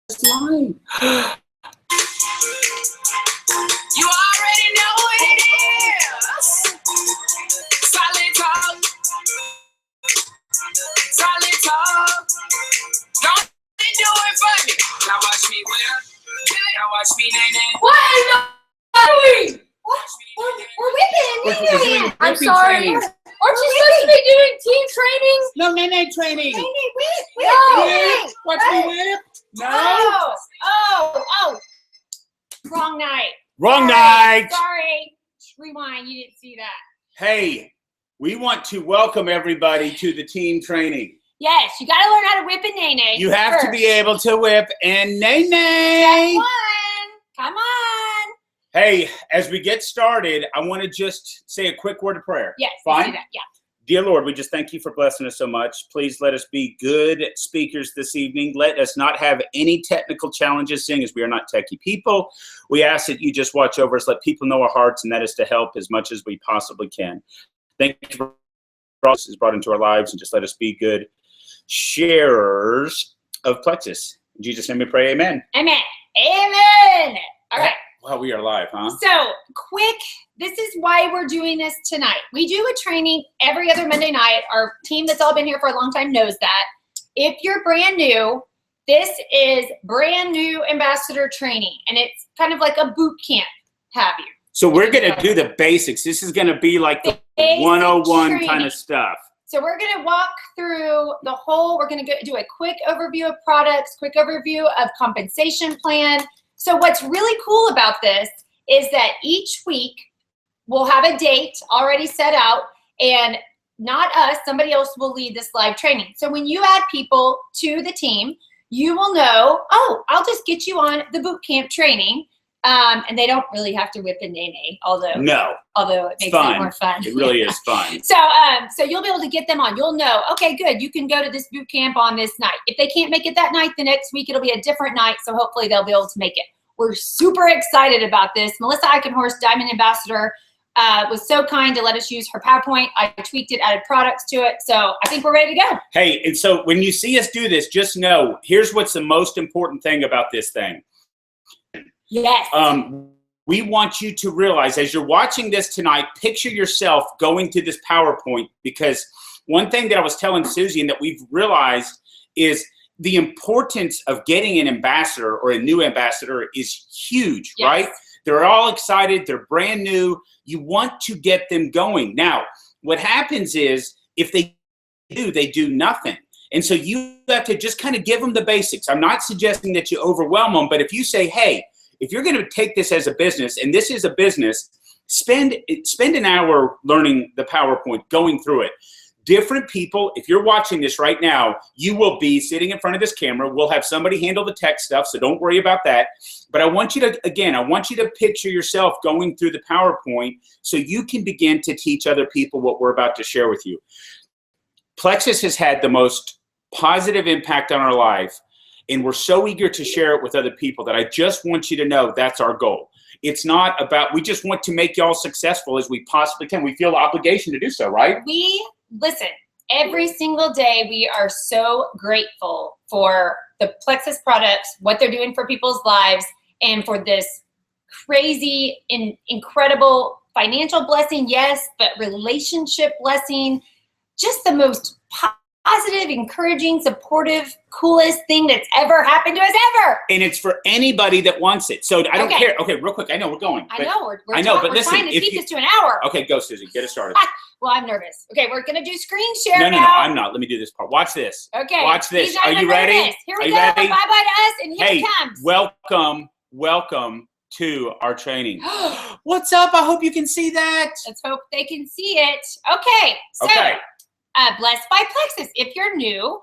line. You already know what it is. Solid talk. Solid talk. Don't do it for me. Now watch me whip. Now watch me nay. What is that doing? What? We're whipping. I'm sorry. Training. Aren't you supposed to be doing team training? No, nay training. Whip. Whip. Watch me whip. No. Oh. Wrong night. Wrong night. Sorry. Rewind. You didn't see that. Hey, we want to welcome everybody to the team training. Yes, you got to learn how to whip and nay. You have to be able to whip and nay. Step one. Come on. Hey, as we get started, I want to just say a quick word of prayer. Yes. Fine? Do that. Yeah. Dear Lord, we just thank you for blessing us so much. Please let us be good speakers this evening. Let us not have any technical challenges, seeing as we are not techie people. We ask that you just watch over us, let people know our hearts, and that is to help as much as we possibly can. Thank you for all this is brought into our lives, and just let us be good sharers of Plexus. In Jesus' name we pray, amen. Amen. All right. Wow, we are live, huh? So, this is why we're doing this tonight. We do a training every other Monday night. Our team that's all been here for a long time knows that. If you're brand new, this is brand new ambassador training, and it's kind of like a boot camp, have you? So we're going to do the basics. This is going to be like the 101 kind of stuff. So we're going to walk through the whole, we're going to do a quick overview of products, quick overview of compensation plan. So what's really cool about this is that each week we'll have a date already set out, and not us, somebody else will lead this live training. So when you add people to the team, you will know, oh, I'll just get you on the boot camp training. And they don't really have to whip and nay, although it makes it more fun. It really is fun. So you'll be able to get them on. You'll know, okay, good, you can go to this boot camp on this night. If they can't make it that night, the next week it'll be a different night, so hopefully they'll be able to make it. We're super excited about this. Melissa Eichenhorst, Diamond Ambassador, was so kind to let us use her PowerPoint. I tweaked it, added products to it, so I think we're ready to go. Hey, and so when you see us do this, just know, here's what's the most important thing about this thing. Yes. We want you to realize, as you're watching this tonight, picture yourself going to this PowerPoint, because one thing that I was telling Susie and that we've realized is the importance of getting an ambassador or a new ambassador is huge, yes. Right? They're all excited. They're brand new. You want to get them going. Now, what happens is if they do nothing. And so you have to just kind of give them the basics. I'm not suggesting that you overwhelm them, but if you say, hey, if you're going to take this as a business, and this is a business, spend an hour learning the PowerPoint, going through it. Different people, if you're watching this right now, you will be sitting in front of this camera. We'll have somebody handle the tech stuff, so don't worry about that. But I want you to picture yourself going through the PowerPoint so you can begin to teach other people what we're about to share with you. Plexus has had the most positive impact on our life, and we're so eager to share it with other people that I just want you to know that's our goal. It's not about, we just want to make y'all successful as we possibly can. We feel the obligation to do so, right? Listen, every single day we are so grateful for the Plexus products, what they're doing for people's lives, and for this crazy and incredible financial blessing, yes, but relationship blessing, just the most positive, encouraging, supportive, coolest thing that's ever happened to us ever. And it's for anybody that wants it. So I don't care. Okay, real quick. I know we're going. I know we're listen, trying to keep this to an hour. Okay, go, Susie. Get us started. Well, I'm nervous. Okay, we're going to do screen share No, I'm not. Let me do this part. Watch this. Okay. Watch this. Are you ready? Here we go. Bye-bye to us, and here it comes. Welcome to our training. What's up? I hope you can see that. Let's hope they can see it. Okay. So, Blessed by Plexus. If you're new,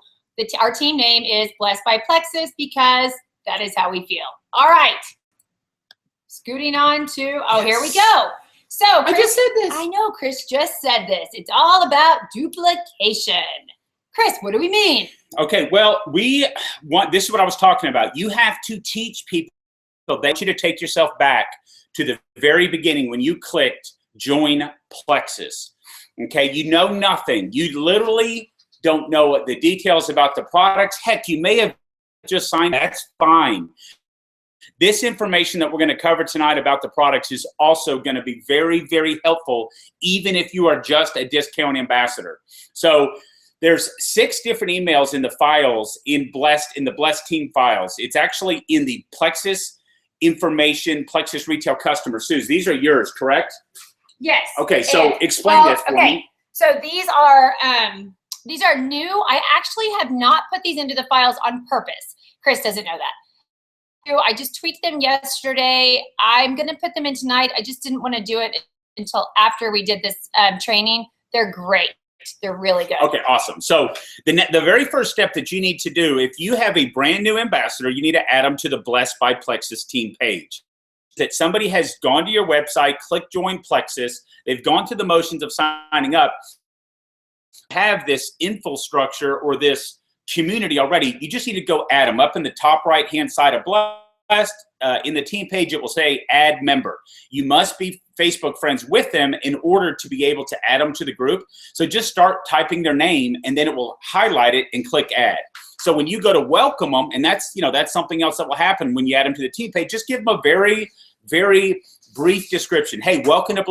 our team name is Blessed by Plexus because that is how we feel. All right. Scooting on to, here we go. So, Chris, I just said this. I know, Chris just said this. It's all about duplication. Chris, what do we mean? Okay, well, this is what I was talking about. You have to teach people. They want you to take yourself back to the very beginning when you clicked join Plexus. Okay, you know nothing. You literally don't know what the details about the products. Heck, you may have just sign, that's fine. This information that we're going to cover tonight about the products is also going to be very, very helpful, even if you are just a discount ambassador. So there's 6 different emails in the files in the Blessed team files. It's actually in the Plexus information, Plexus retail customer. Suze, these are yours, correct? Yes. Okay, so explain this for me. So these are new. I actually have not put these into the files on purpose. Chris doesn't know that. I just tweaked them yesterday. I'm going to put them in tonight. I just didn't want to do it until after we did this training. They're great. They're really good. Okay, awesome. So the very first step that you need to do, if you have a brand new ambassador, you need to add them to the Blessed by Plexus team page. That somebody has gone to your website, click Join Plexus, they've gone through the motions of signing up, have this infrastructure or this community already. You just need to go add them. Up in the top right-hand side of Blessed, in the team page, it will say Add Member. You must be Facebook friends with them in order to be able to add them to the group. So just start typing their name, and then it will highlight it and click Add. So when you go to welcome them, and that's something else that will happen when you add them to the team page, just give them a very, very brief description. Hey, welcome to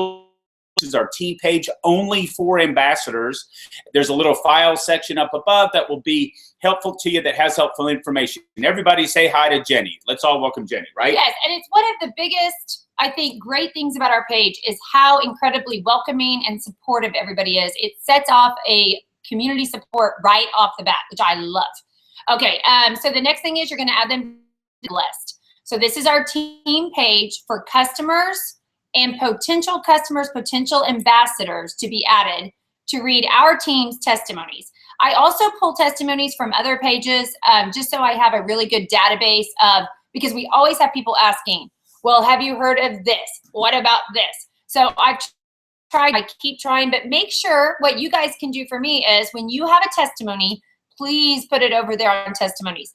This is our team page only for ambassadors. There's a little file section up above that will be helpful to you, that has helpful information. And everybody say hi to Jenny. Let's all welcome Jenny, right? Yes, and it's one of the biggest, I think, great things about our page is how incredibly welcoming and supportive everybody is. It sets off a community support right off the bat, which I love. Okay, so the next thing is you're going to add them to the list. So this is our team page for customers and potential customers, potential ambassadors to be added to read our team's testimonies. I also pull testimonies from other pages just so I have a really good database of, because we always have people asking, well, have you heard of this? What about this? So I've tried, I keep trying, but make sure what you guys can do for me is when you have a testimony, please put it over there on testimonies.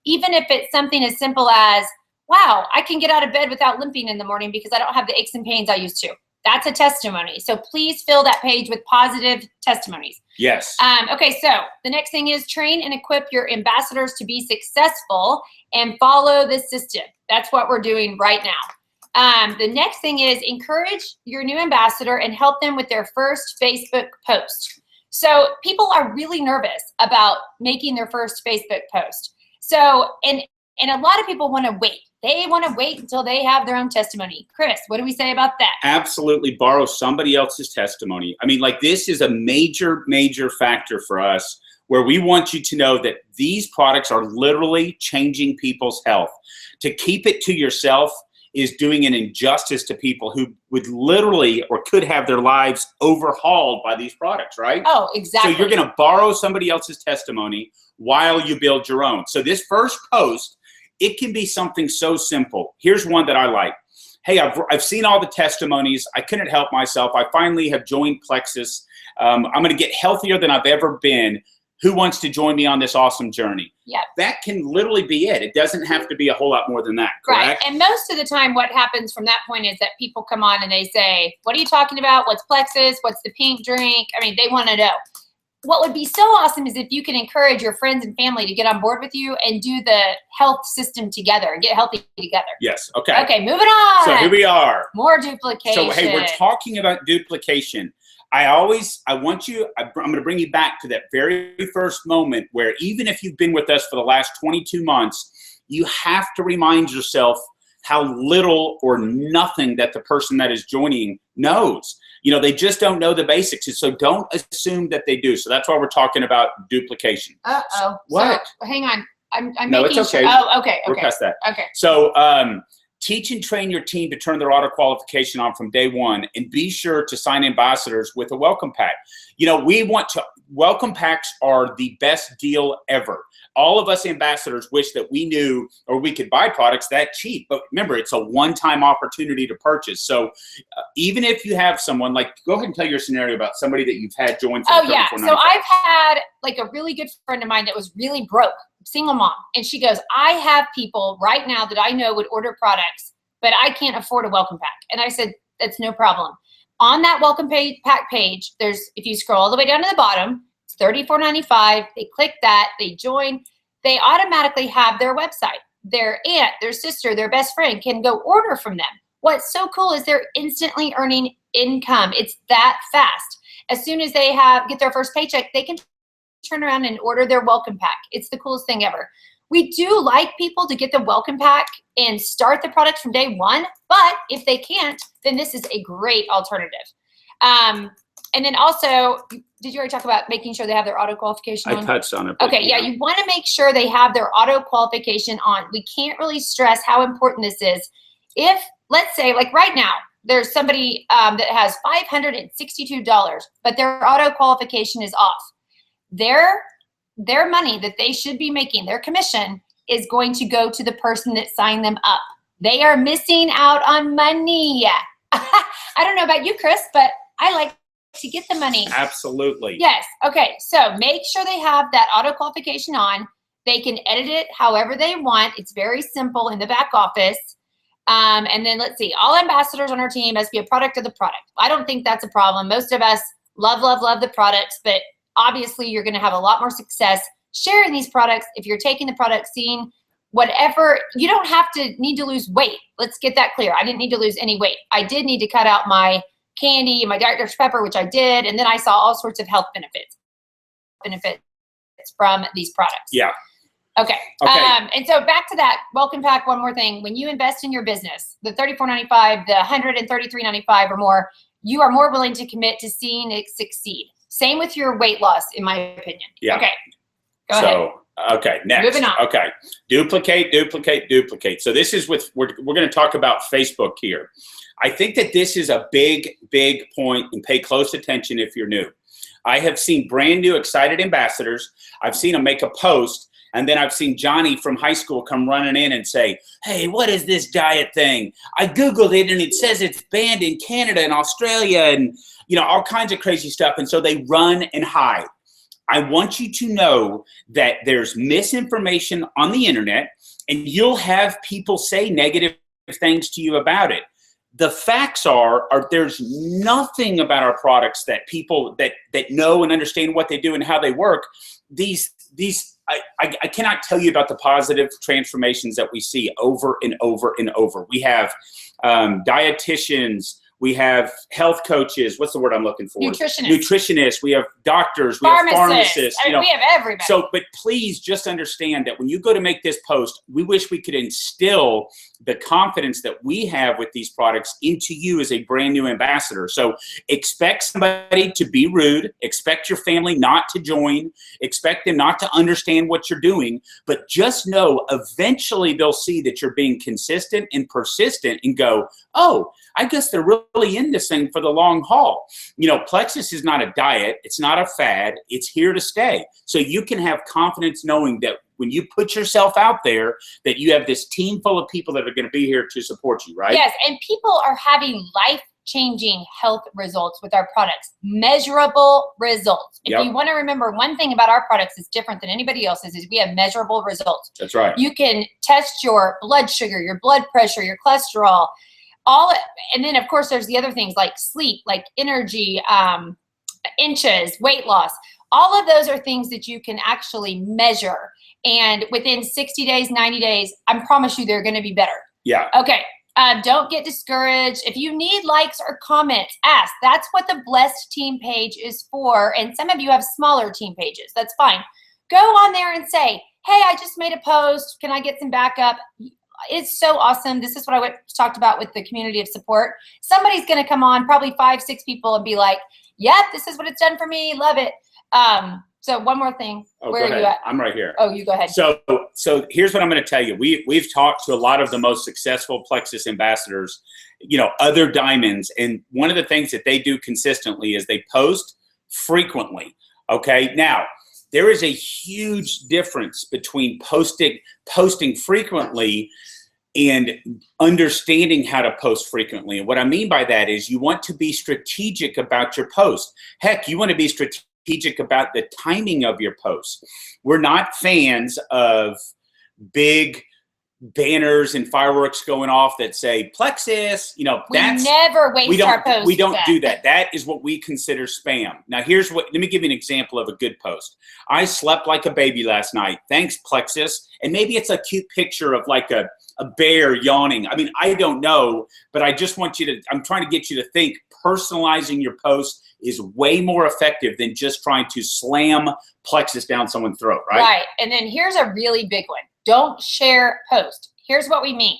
Even if it's something as simple as, wow, I can get out of bed without limping in the morning because I don't have the aches and pains I used to. That's a testimony. So please fill that page with positive testimonies. Yes. Okay, so the next thing is train and equip your ambassadors to be successful and follow this system. That's what we're doing right now. The next thing is encourage your new ambassador and help them with their first Facebook post. So people are really nervous about making their first Facebook post. So, and a lot of people want to wait. They want to wait until they have their own testimony. Chris, what do we say about that? Absolutely borrow somebody else's testimony. I mean, like, this is a major, major factor for us where we want you to know that these products are literally changing people's health. To keep it to yourself is doing an injustice to people who would literally or could have their lives overhauled by these products, right? Oh, exactly. So you're going to borrow somebody else's testimony while you build your own. So this first post, it can be something so simple. Here's one that I like. Hey, I've seen all the testimonies. I couldn't help myself. I finally have joined Plexus. I'm going to get healthier than I've ever been. Who wants to join me on this awesome journey? Yeah. That can literally be it. It doesn't have to be a whole lot more than that, correct? Right. And most of the time what happens from that point is that people come on and they say, what are you talking about? What's Plexus? What's the pink drink? I mean, they want to know. What would be so awesome is if you can encourage your friends and family to get on board with you and do the health system together and get healty together. Yes. Okay. Okay, moving on. So here we are. More duplication. So, hey, we're talking about duplication. I'm going to bring you back to that very first moment where even if you've been with us for the last 22 months, you have to remind yourself how little or nothing that the person that is joining knows. You know, they just don't know the basics. And so don't assume that they do. So that's why we're talking about duplication. Uh-oh. What? So, hang on. I'm no, making it's okay. sure. Oh, okay. We're past that. Okay. So teach and train your team to turn their auto qualification on from day one, and be sure to sign ambassadors with a welcome pack. You know, welcome packs are the best deal ever. All of us ambassadors wish that we knew or we could buy products that cheap. But remember, it's a one-time opportunity to purchase. So even if you have someone, like, go ahead and tell your scenario about somebody that you've had join. Oh, yeah. So I've had like a really good friend of mine that was really broke, single mom. And she goes, I have people right now that I know would order products, but I can't afford a welcome pack. And I said, that's no problem. On that welcome pack page, if you scroll all the way down to the bottom, it's $34.95. They click that, they join. they automatically have their website. Their aunt, their sister, their best friend can go order from them. What's so cool is they're instantly earning income. It's that fast. As soon as they get their first paycheck, they can turn around and order their welcome pack. It's the coolest thing ever. We do like people to get the welcome pack and start the product from day one, but if they can't, then this is a great alternative. And then also, did you already talk about making sure they have their auto qualification on? I touched on it. Okay, yeah, you want to make sure they have their auto qualification on. We can't really stress how important this is. If, let's say, like right now, there's somebody that has $562, but their auto qualification is off. Their money that they should be making, their commission, is going to go to the person that signed them up. They are missing out on money. I don't know about you, Chris, but I like to get the money. Absolutely. Yes. Okay. So make sure they have that auto qualification on. They can edit it however they want. It's very simple in the back office. And then let's see, all ambassadors on our team must be a product of the product. I don't think that's a problem. Most of us love the products, but obviously you're going to have a lot more success sharing these products if you're taking the product, seeing whatever. You don't need to lose weight. Let's get that clear. I didn't need to lose any weight. I did need to cut out my candy and my Dr. Pepper, which I did. And then I saw all sorts of health benefits from these products. Yeah. Okay. And so back to that welcome pack. One more thing. When you invest in your business, the $34.95, the $133.95 or more, you are more willing to commit to seeing it succeed. Same with your weight loss, in my opinion. Yeah. Okay. Go ahead. Okay, next. Moving on. Okay, duplicate. So this is we're going to talk about Facebook here. I think that this is a big point, and pay close attention if you're new. I have seen brand new excited ambassadors. I've seen them make a post, and then I've seen Johnny from high school come running in and say, hey, what is this diet thing? I Googled it, and it says it's banned in Canada and Australia and, all kinds of crazy stuff. And so they run and hide. I want you to know that there's misinformation on the internet, and you'll have people say negative things to you about it. The facts are there's nothing about our products that people that know and understand what they do and how they work. I cannot tell you about the positive transformations that we see over and over and over. We have dietitians. We have health coaches. What's the word I'm looking for? Nutritionists. We have doctors. We have pharmacists. We have everybody. So, but please just understand that when you go to make this post, we wish we could instill the confidence that we have with these products into you as a brand new ambassador. So expect somebody to be rude. Expect your family not to join. Expect them not to understand what you're doing. But just know eventually they'll see that you're being consistent and persistent and go, oh, I guess they're really in this thing for the long haul. Plexus is not a diet. It's not a fad. It's here to stay. So you can have confidence knowing that when you put yourself out there, that you have this team full of people that are going to be here to support you, right? Yes, and people are having life-changing health results with our products, measurable results. If you want to remember one thing about our products that's different than anybody else's is we have measurable results. That's right. You can test your blood sugar, your blood pressure, your cholesterol, and then of course there's the other things like sleep, like energy, inches, weight loss. All of those are things that you can actually measure. And within 60 days, 90 days, I promise you they're going to be better. Yeah. Okay. Don't get discouraged. If you need likes or comments, ask. That's what the Blessed Team page is for. And some of you have smaller team pages. That's fine. Go on there and say, hey, I just made a post. Can I get some backup? It's so awesome. This is what I talked about with the community of support. Somebody's going to come on, probably 5, 6 people, and be like, yep, this is what it's done for me. Love it. So one more thing. Where are you at? I'm right here. Oh, you go ahead. So here's what I'm going to tell you. We've talked to a lot of the most successful Plexus ambassadors, other diamonds. And one of the things that they do consistently is they post frequently. Okay. Now, there is a huge difference between posting frequently and understanding how to post frequently. And what I mean by that is you want to be strategic about your post. Heck, you want to be strategic about the timing of your posts. We're not fans of big banners and fireworks going off that say Plexus, you know, We never waste our posts. We don't with do that. That is what we consider spam. Now, let me give you an example of a good post. I slept like a baby last night. Thanks, Plexus. And maybe it's a cute picture of like a bear yawning. I mean, I don't know, but I just want you to, I'm trying to get you to think personalizing your post is way more effective than just trying to slam Plexus down someone's throat, right? Right. And then here's a really big one. Don't share post. Here's what we mean.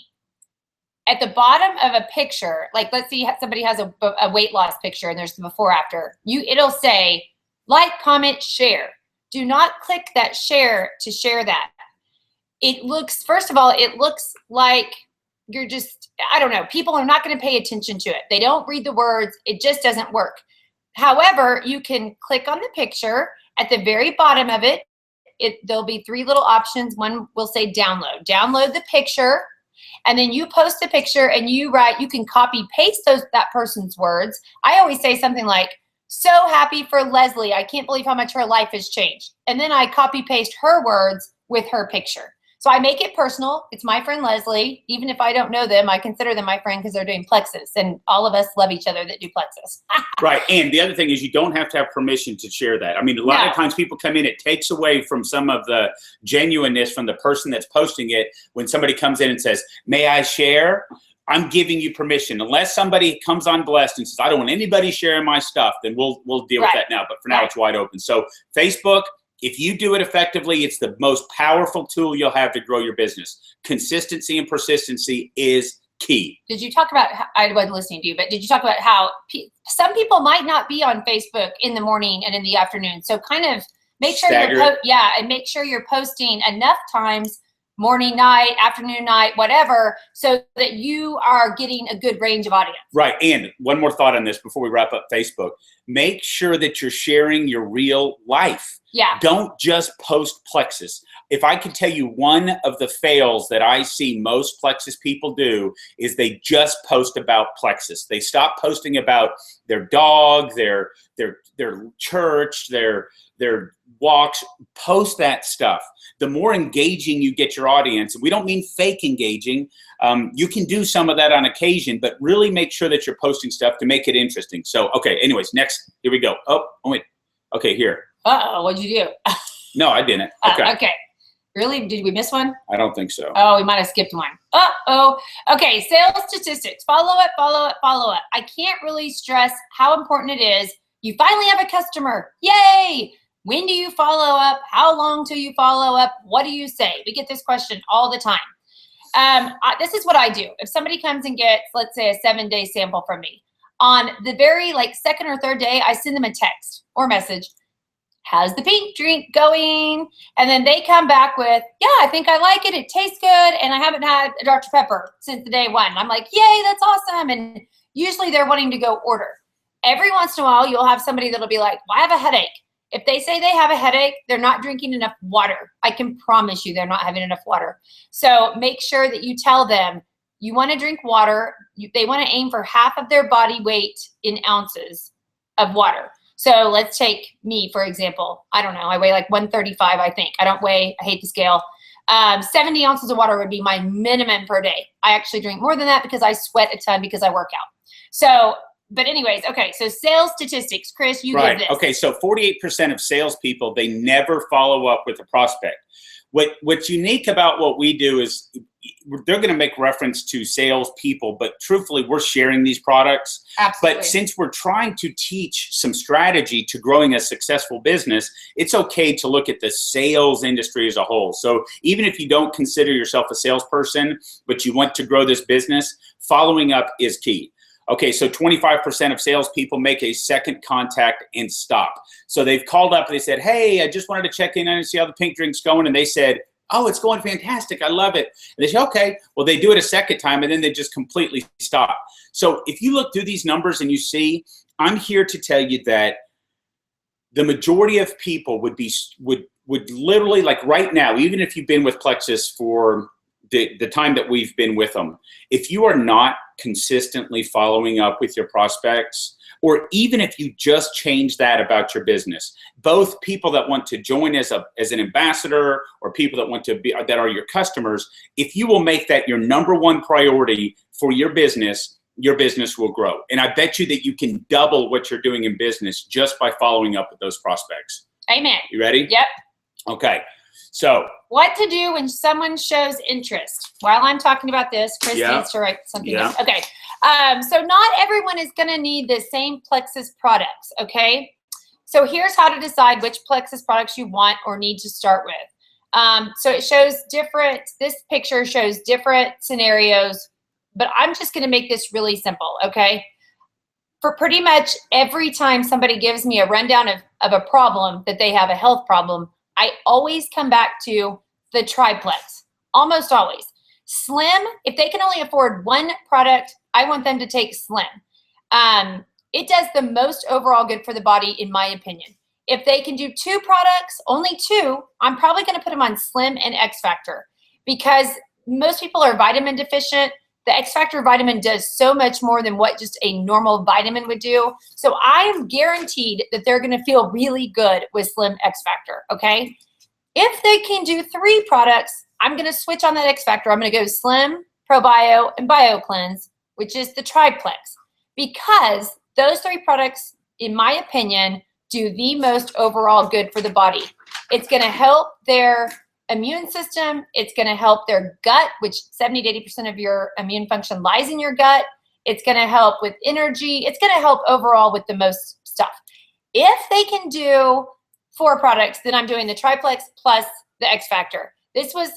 At the bottom of a picture, like let's see somebody has a weight loss picture and there's the before after. It'll say like, comment, share. Do not click that share to share that. It looks, first of all, it looks like you're just, I don't know, people are not going to pay attention to it. They don't read the words. It just doesn't work. However, you can click on the picture. At the very bottom of it, there'll be 3 little options. One will say download. Download the picture, and then you post the picture and you can copy paste that person's words. I always say something like, so happy for Leslie. I can't believe how much her life has changed. And then I copy paste her words with her picture. So I make it personal. It's my friend Leslie. Even if I don't know them, I consider them my friend because they're doing Plexus, and all of us love each other that do Plexus. Right. And the other thing is you don't have to have permission to share that. I mean, a lot of times people come in, it takes away from some of the genuineness from the person that's posting it. When somebody comes in and says, may I share? I'm giving you permission. Unless somebody comes on blessed and says, I don't want anybody sharing my stuff, then we'll deal with that now. But for now, it's wide open. So Facebook, if you do it effectively, it's the most powerful tool you'll have to grow your business. Consistency and persistency is key. Did you talk about, I wasn't listening to you, but did you talk about how some people might not be on Facebook in the morning and in the afternoon? So kind of make sure and make sure you're posting enough times, morning, night, afternoon, night, whatever, so that you are getting a good range of audience. Right. And one more thought on this before we wrap up Facebook. Make sure that you're sharing your real life. Yeah. Don't just post Plexus. If I could tell you one of the fails that I see most Plexus people do is they just post about Plexus. They stop posting about their dog, their church, their walks. Post that stuff. The more engaging you get your audience, we don't mean fake engaging. You can do some of that on occasion, but really make sure that you're posting stuff to make it interesting. So, okay, anyways, next, here we go. Oh, wait. Okay, here. Uh-oh, what'd you do? No, I didn't. Okay. Okay. Really? Did we miss one? I don't think so. Oh, we might have skipped one. Uh-oh. Okay, sales statistics. Follow up, follow up, follow up. I can't really stress how important it is. You finally have a customer. Yay! When do you follow up? How long till you follow up? What do you say? We get this question all the time. This is what I do. If somebody comes and gets, let's say, a 7-day sample from me, on the very second or third day, I send them a text or message. How's the pink drink going? And then they come back with, yeah, I think I like it. It tastes good. And I haven't had a Dr. Pepper since the day one. I'm like, yay, that's awesome. And usually they're wanting to go order. Every once in a while, you'll have somebody that'll be like, well, I have a headache. If they say they have a headache, they're not drinking enough water. I can promise you they're not having enough water. So make sure that you tell them you want to drink water. They want to aim for half of their body weight in ounces of water. So let's take me, for example. I don't know. I weigh like 135, I think. I don't weigh. I hate the scale. 70 ounces of water would be my minimum per day. I actually drink more than that because I sweat a ton because I work out. So, but anyways, okay. So sales statistics. Chris, you give this. Okay, so 48% of salespeople, they never follow up with a prospect. What's unique about what we do is they're going to make reference to salespeople, but truthfully, we're sharing these products. Absolutely. But since we're trying to teach some strategy to growing a successful business, it's okay to look at the sales industry as a whole. So even if you don't consider yourself a salesperson, but you want to grow this business, following up is key. Okay, so 25% of salespeople make a second contact and stop. So they've called up and they said, hey, I just wanted to check in and see how the pink drink's going. And they said, oh, it's going fantastic. I love it. And they say, okay. Well, they do it a second time and then they just completely stop. So if you look through these numbers and you see, I'm here to tell you that the majority of people would literally, like right now, even if you've been with Plexus for the time that we've been with them, if you are not consistently following up with your prospects, or even if you just change that about your business, both people that want to join as an ambassador or people that want to be, that are your customers, if you will make that your number one priority for your business will grow. And I bet you that you can double what you're doing in business just by following up with those prospects. Amen. You ready? Yep. Okay. So what to do when someone shows interest? While I'm talking about this, Chris needs to write something down. Okay. So not everyone is going to need the same Plexus products, okay? So here's how to decide which Plexus products you want or need to start with. So it shows this picture shows different scenarios, but I'm just going to make this really simple, okay? For pretty much every time somebody gives me a rundown of a problem that they have, a health problem, I always come back to the triplex, almost always. Slim, if they can only afford one product, I want them to take Slim. It does the most overall good for the body, in my opinion. If they can do 2 products, only 2, I'm probably going to put them on Slim and XFactor, because most people are vitamin deficient. The XFactor vitamin does so much more than what just a normal vitamin would do. So I am guaranteed that they're going to feel really good with Slim XFactor, okay? If they can do 3 products, I'm going to switch on that XFactor. I'm going to go Slim, ProBio, and BioCleanse, which is the triplex, because those 3 products, in my opinion, do the most overall good for the body. It's going to help their immune system. It's going to help their gut, which 70 to 80% of your immune function lies in your gut. It's going to help with energy. It's going to help overall with the most stuff. If they can do 4 products, then I'm doing the triplex plus the XFactor. This was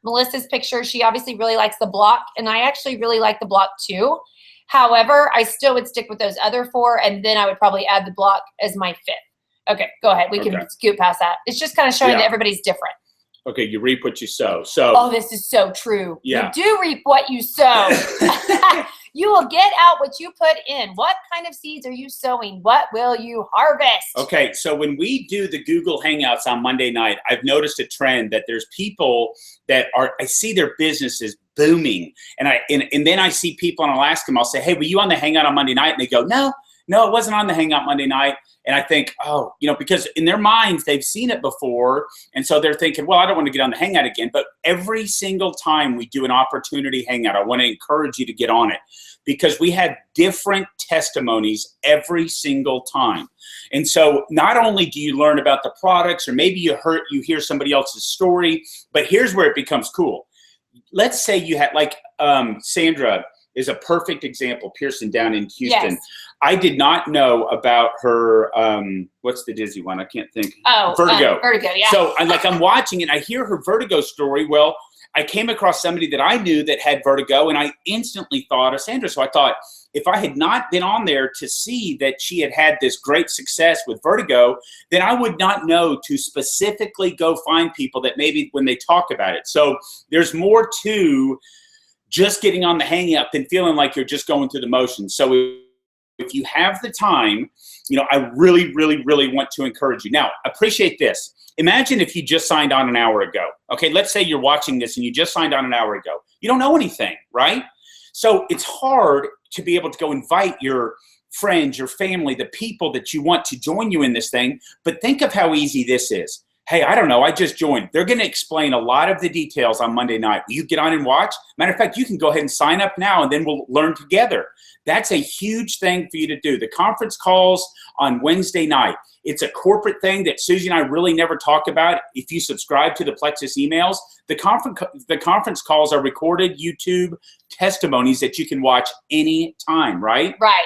Melissa's picture. She obviously really likes the block, and I actually really like the block too. However, I still would stick with those other 4, and then I would probably add the block as my 5th. Okay, go ahead. We can scoot past that. It's just kind of showing that everybody's different. Okay, you reap what you sow. Oh, this is so true. Yeah. You do reap what you sow. You will get out what you put in. What kind of seeds are you sowing? What will you harvest? Okay, so when we do the Google Hangouts on Monday night, I've noticed a trend that there's people that I see their businesses booming. And then I see people and I'll ask them, I'll say, hey, were you on the Hangout on Monday night? And they go, no, it wasn't on the Hangout Monday night. And I think, oh, because in their minds, they've seen it before. And so they're thinking, well, I don't want to get on the Hangout again. But every single time we do an opportunity Hangout, I want to encourage you to get on it, because we have different testimonies every single time. And so not only do you learn about the products, or maybe you hear somebody else's story, but here's where it becomes cool. Let's say you had, like Sandra is a perfect example, Pearson down in Houston. Yes. I did not know about her, what's the dizzy one? I can't think. Oh, Vertigo. Vertigo, yeah. So I'm watching it, and I hear her vertigo story. Well, I came across somebody that I knew that had vertigo, and I instantly thought of Sandra. So I thought, if I had not been on there to see that she had this great success with vertigo, then I would not know to specifically go find people that maybe when they talk about it. So there's more to just getting on the Hangout than feeling like you're just going through the motions. So if you have the time, I really, really, really want to encourage you. Now, appreciate this. Imagine if you just signed on an hour ago. Okay, let's say you're watching this and you just signed on an hour ago. You don't know anything, right? So it's hard to be able to go invite your friends, your family, the people that you want to join you in this thing. But think of how easy this is. Hey, I don't know, I just joined. They're going to explain a lot of the details on Monday night. Will you get on and watch? Matter of fact, you can go ahead and sign up now, and then we'll learn together. That's a huge thing for you to do. The conference calls on Wednesday night. It's a corporate thing that Susie and I really never talk about. If you subscribe to the Plexus emails, the conference calls are recorded YouTube testimonies that you can watch anytime, right? Right.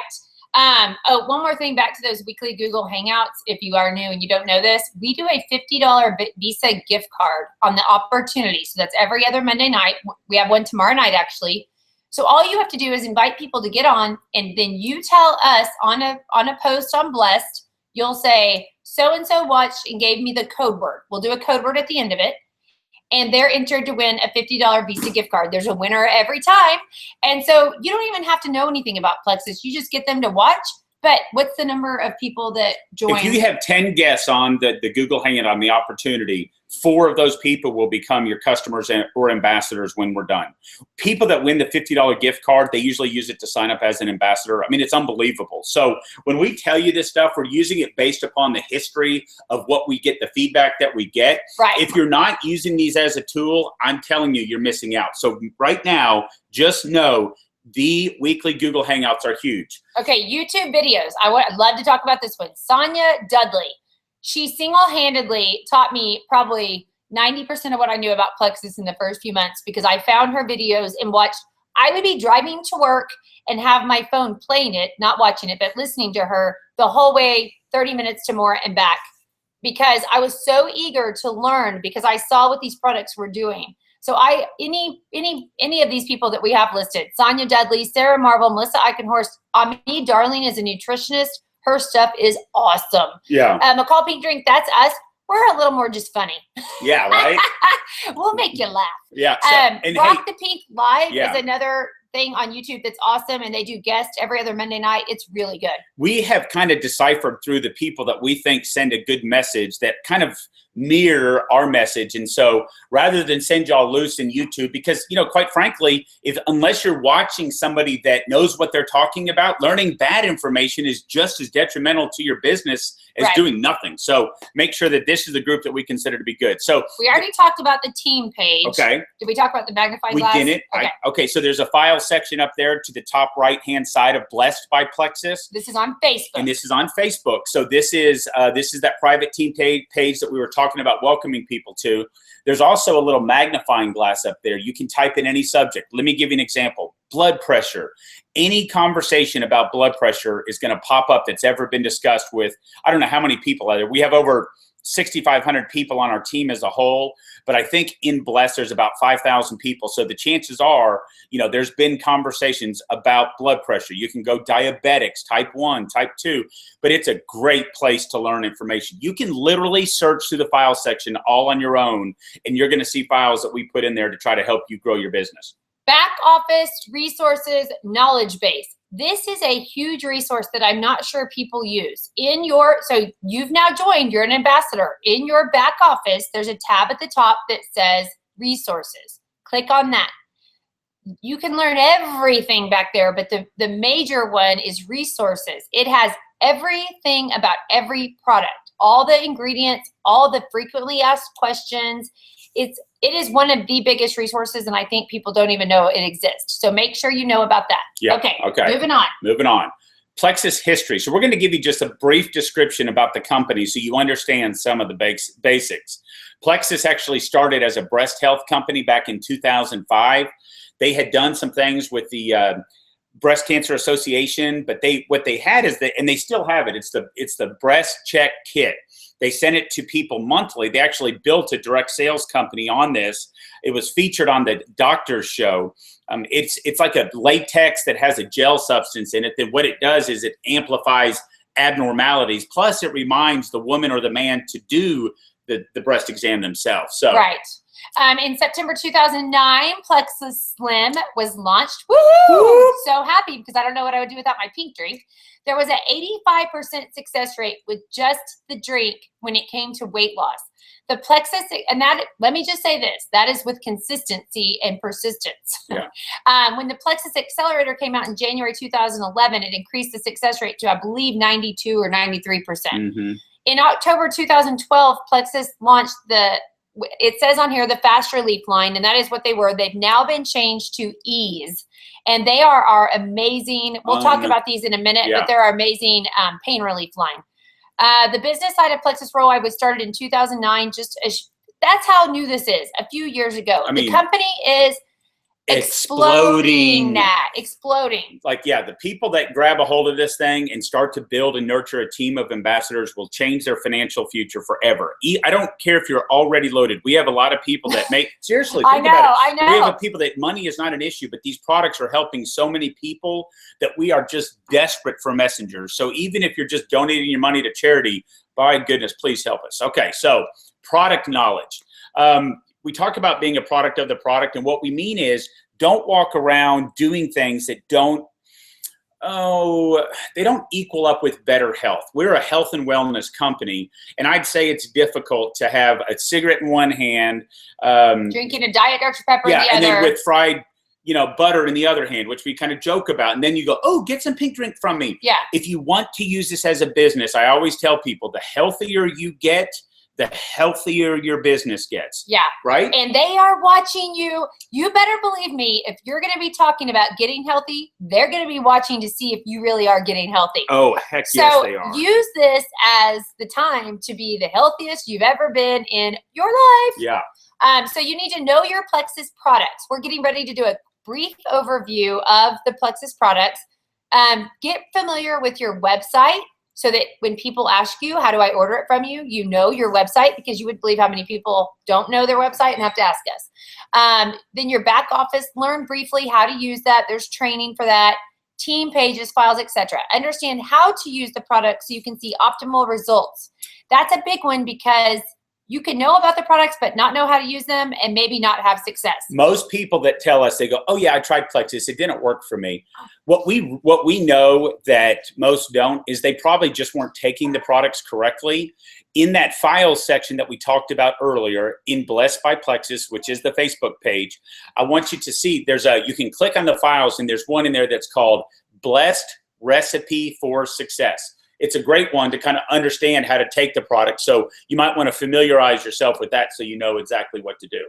Oh, one more thing back to those weekly Google Hangouts. If you are new and you don't know this, we do a $50 Visa gift card on the opportunity. So that's every other Monday night. We have one tomorrow night, actually. So all you have to do is invite people to get on, and then you tell us on a post on Blessed, you'll say, so-and-so watched and gave me the code word. We'll do a code word at the end of it. And they're entered to win a $50 Visa gift card. There's a winner every time. And so you don't even have to know anything about Plexus. You just get them to watch. But what's the number of people that join? If you have 10 guests on the Google Hangout on the opportunity, 4 of those people will become your customers or ambassadors when we're done. People that win the $50 gift card, they usually use it to sign up as an ambassador. I mean, it's unbelievable. So when we tell you this stuff, we're using it based upon the history of what we get, the feedback that we get. Right. If you're not using these as a tool, I'm telling you, you're missing out. So right now, just know the weekly Google Hangouts are huge. Okay, YouTube videos. I'd love to talk about this one. Sonia Dudley. She single-handedly taught me probably 90% of what I knew about Plexus in the first few months because I found her videos and watched. I would be driving to work and have my phone playing it, not watching it, but listening to her the whole way, 30 minutes to more and back, because I was so eager to learn because I saw what these products were doing. So any of these people that we have listed, Sonia Dudley, Sarah Marvel, Melissa Eichenhorst, Ami Darling is a nutritionist. Her stuff is awesome. Yeah. McCall Pink Drink, that's us. We're a little more just funny. Yeah, right? We'll make you laugh. Yeah. So, Rock the Pink Live yeah. is another thing on YouTube that's awesome, and they do guests every other Monday night. It's really good. We have kind of deciphered through the people that we think send a good message that kind of mirror our message. And so rather than send y'all loose in YouTube, because, you know, quite frankly, unless you're watching somebody that knows what they're talking about, learning bad information is just as detrimental to your business as doing nothing. So make sure that this is the group that we consider to be good. So we already talked about the team page. Okay. Did we talk about the magnifying glass? We didn't. Okay. So there's a file section up there to the top right-hand side of Blessed by Plexus. This is on Facebook. And this is on Facebook. So this is that private team page that we were talking about welcoming people to. There's also a little magnifying glass up there. You can type in any subject. Let me give you an example. Blood pressure. Any conversation about blood pressure is going to pop up that's ever been discussed with, I don't know how many people are there. We have over 6,500 people on our team as a whole, but I think in Bless there's about 5,000 people. So the chances are, you know, there's been conversations about blood pressure. You can go diabetics, type 1, type 2, but it's a great place to learn information. You can literally search through the file section all on your own, and you're going to see files that we put in there to try to help you grow your business. Back office resources, knowledge base. This is a huge resource that I'm not sure people use. So you've now joined, you're an ambassador. In your back office, there's a tab at the top that says resources. Click on that. You can learn everything back there, but the major one is resources. It has everything about every product, all the ingredients, all the frequently asked questions. It is one of the biggest resources, and I think people don't even know it exists. So make sure you know about that. Yeah. Okay. Moving on. Plexus history. So we're going to give you just a brief description about the company so you understand some of the basics. Plexus actually started as a breast health company back in 2005. They had done some things with the Breast Cancer Association, but what they had is and they still have it. It's the breast check kit. They sent it to people monthly. They actually built a direct sales company on this. It was featured on the Doctor's Show. It's like a latex that has a gel substance in it. That what it does is it amplifies abnormalities. Plus, it reminds the woman or the man to do the breast exam themselves. So right. In September 2009, Plexus Slim was launched. Woohoo! So happy because I don't know what I would do without my pink drink. There was an 85% success rate with just the drink when it came to weight loss. The Plexus, and that, let me just say this, that is with consistency and persistence. Yeah. When the Plexus Accelerator came out in January 2011, it increased the success rate to, I believe, 92 or 93%. Mm-hmm. In October 2012, Plexus launched it says on here, the Fast Relief line, and that is what they were. They've now been changed to Ease, and they are our amazing, we'll talk about these in a minute, but they're our amazing pain relief line. The business side of Plexus Worldwide was started in 2009, that's how new this is, a few years ago. I mean, the company is exploding. Like, the people that grab a hold of this thing and start to build and nurture a team of ambassadors will change their financial future forever. I don't care if you're already loaded. We have a lot of people that make, seriously, think about it. I know. We have people that money is not an issue, but these products are helping so many people that we are just desperate for messengers. So even if you're just donating your money to charity, by goodness, please help us. Okay, so product knowledge. We talk about being a product of the product, and what we mean is don't walk around doing things that don't Oh, they don't equal up with better health. We're a health and wellness company, and I'd say it's difficult to have a cigarette in one hand, drinking a Diet Dr. Pepper in the other. and then with fried, butter in the other hand, which we kind of joke about. And then you go, oh, get some pink drink from me. Yeah. If you want to use this as a business, I always tell people the healthier you get, the healthier your business gets. Yeah. Right? And they are watching you. You better believe me, if you're going to be talking about getting healthy, they're going to be watching to see if you really are getting healthy. Oh, heck yes, they are. So use this as the time to be the healthiest you've ever been in your life. Yeah. So you need to know your Plexus products. We're getting ready to do a brief overview of the Plexus products. Get familiar with your website, so that when people ask you, how do I order it from you, you know your website, because you would believe how many people don't know their website and have to ask us. Then your back office, learn briefly how to use that. There's training for that. Team pages, files, etc. Understand how to use the product so you can see optimal results. That's a big one, because you can know about the products but not know how to use them and maybe not have success. Most people that tell us, they go, oh yeah, I tried Plexus, it didn't work for me. What we know that most don't is they probably just weren't taking the products correctly. In that files section that we talked about earlier, in Blessed by Plexus, which is the Facebook page, I want you to see, you can click on the files, and there's one in there that's called Blessed Recipe for Success. It's a great one to kind of understand how to take the product. So you might want to familiarize yourself with that so you know exactly what to do.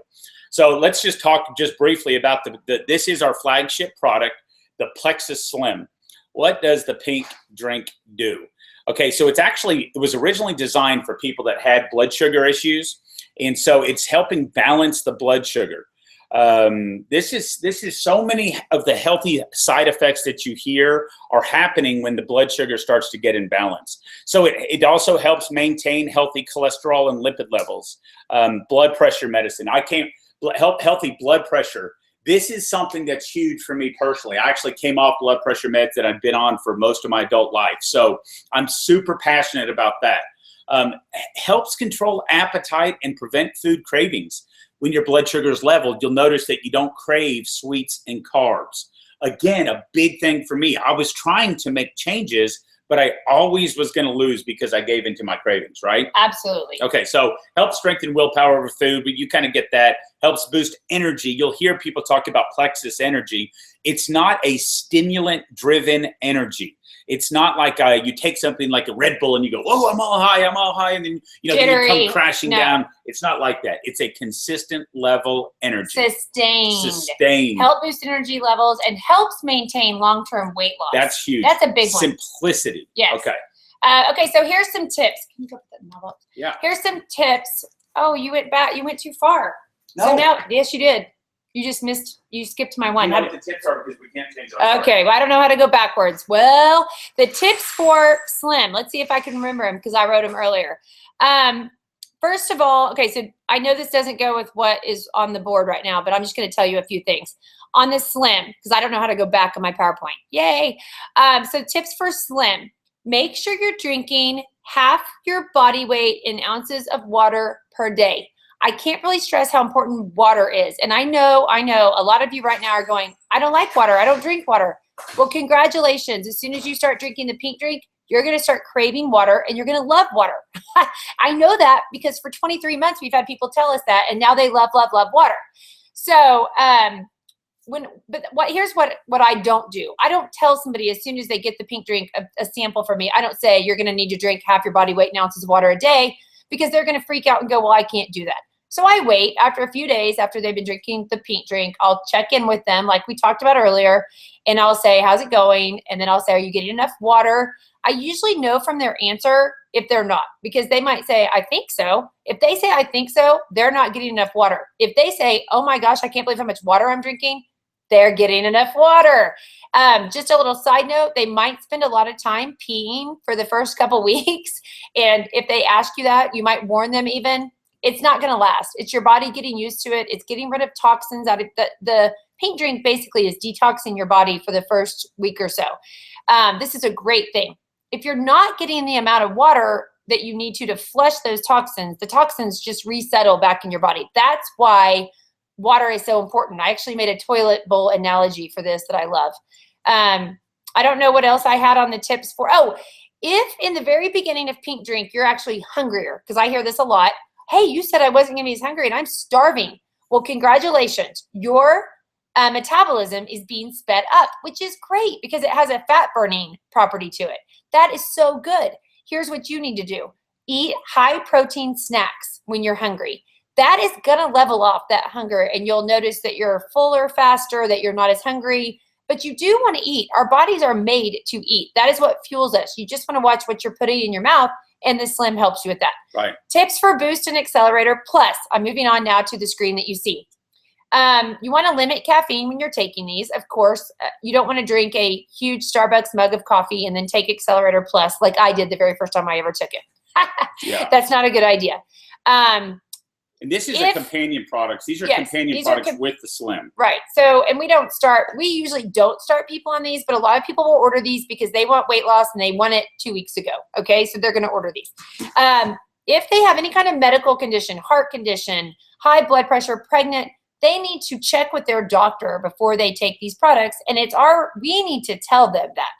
So let's just talk just briefly about this is our flagship product, the Plexus Slim. What does the pink drink do? Okay, so it was originally designed for people that had blood sugar issues. And so it's helping balance the blood sugar. This is so many of the healthy side effects that you hear are happening when the blood sugar starts to get in balance. So it also helps maintain healthy cholesterol and lipid levels, blood pressure medicine. Help healthy blood pressure. This is something that's huge for me personally. I actually came off blood pressure meds that I've been on for most of my adult life. So I'm super passionate about that. Helps control appetite and prevent food cravings. When your blood sugar is leveled, you'll notice that you don't crave sweets and carbs. Again, a big thing for me. I was trying to make changes, but I always was going to lose because I gave into my cravings, right? Absolutely. Okay, so helps strengthen willpower over food, but you kind of get that. Helps boost energy. You'll hear people talk about Plexus energy. It's not a stimulant-driven energy. It's not like you take something like a Red Bull and you go, oh, I'm all high, and then then you come crashing down. It's not like that. It's a consistent level energy. Sustained. Help boost energy levels and helps maintain long-term weight loss. That's huge. That's a big one. Simplicity. Yes. Okay. Okay, so here's some tips. Can you go put that knob up? Yeah. Here's some tips. Oh, you went back. You went too far. No. So now, yes, you did. You just missed, you skipped my one. You know what the tips are because we can't change our Okay, well, I don't know how to go backwards. Well, the tips for Slim, let's see if I can remember them because I wrote them earlier. First of all, okay, so I know this doesn't go with what is on the board right now, but I'm just going to tell you a few things. On this Slim, because I don't know how to go back on my PowerPoint. Yay. So tips for Slim. Make sure you're drinking half your body weight in ounces of water per day. I can't really stress how important water is. And I know a lot of you right now are going, I don't like water. I don't drink water. Well, congratulations. As soon as you start drinking the pink drink, you're going to start craving water and you're going to love water. I know that because for 23 months, we've had people tell us that, and now they love, love, love water. So, here's what I don't do. I don't tell somebody as soon as they get the pink drink, a sample from me, I don't say you're going to need to drink half your body weight in ounces of water a day, because they're going to freak out and go, well, I can't do that. So I wait after a few days after they've been drinking the pink drink. I'll check in with them like we talked about earlier, and I'll say, how's it going? And then I'll say, are you getting enough water? I usually know from their answer if they're not, because they might say, I think so. If they say, I think so, they're not getting enough water. If they say, oh my gosh, I can't believe how much water I'm drinking, they're getting enough water. Just a little side note, they might spend a lot of time peeing for the first couple weeks. And if they ask you that, you might warn them even. It's not going to last. It's your body getting used to it. It's getting rid of toxins out of the pink drink. Basically is detoxing your body for the first week or so. This is a great thing. If you're not getting the amount of water that you need to flush those toxins, the toxins just resettle back in your body. That's why water is so important. I actually made a toilet bowl analogy for this that I love. I don't know what else I had on the tips for. Oh, if in the very beginning of Pink Drink, you're actually hungrier, because I hear this a lot. Hey, you said I wasn't going to be as hungry and I'm starving. Well, congratulations. Your metabolism is being sped up, which is great because it has a fat burning property to it. That is so good. Here's what you need to do. Eat high protein snacks when you're hungry. That is going to level off that hunger, and you'll notice that you're fuller faster, that you're not as hungry. But you do want to eat. Our bodies are made to eat. That is what fuels us. You just want to watch what you're putting in your mouth, and the Slim helps you with that. Right. Tips for Boost and Accelerator Plus. I'm moving on now to the screen that you see. You want to limit caffeine when you're taking these. Of course, you don't want to drink a huge Starbucks mug of coffee and then take Accelerator Plus like I did the very first time I ever took it. Yeah. That's not a good idea. And this is a companion products. These are companion products with the Slim. Right. So, and we usually don't start people on these, but a lot of people will order these because they want weight loss and they want it 2 weeks ago. Okay. So they're going to order these. If they have any kind of medical condition, heart condition, high blood pressure, pregnant, they need to check with their doctor before they take these products. And we need to tell them that.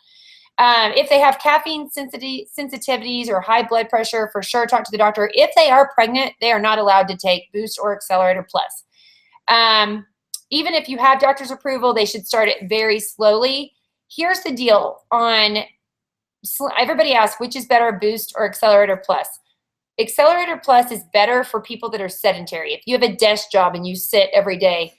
If they have caffeine sensitivities or high blood pressure, for sure, talk to the doctor. If they are pregnant, they are not allowed to take Boost or Accelerator Plus. Even if you have doctor's approval, they should start it very slowly. Here's the deal on, everybody asks, which is better, Boost or Accelerator Plus? Accelerator Plus is better for people that are sedentary. If you have a desk job and you sit every day,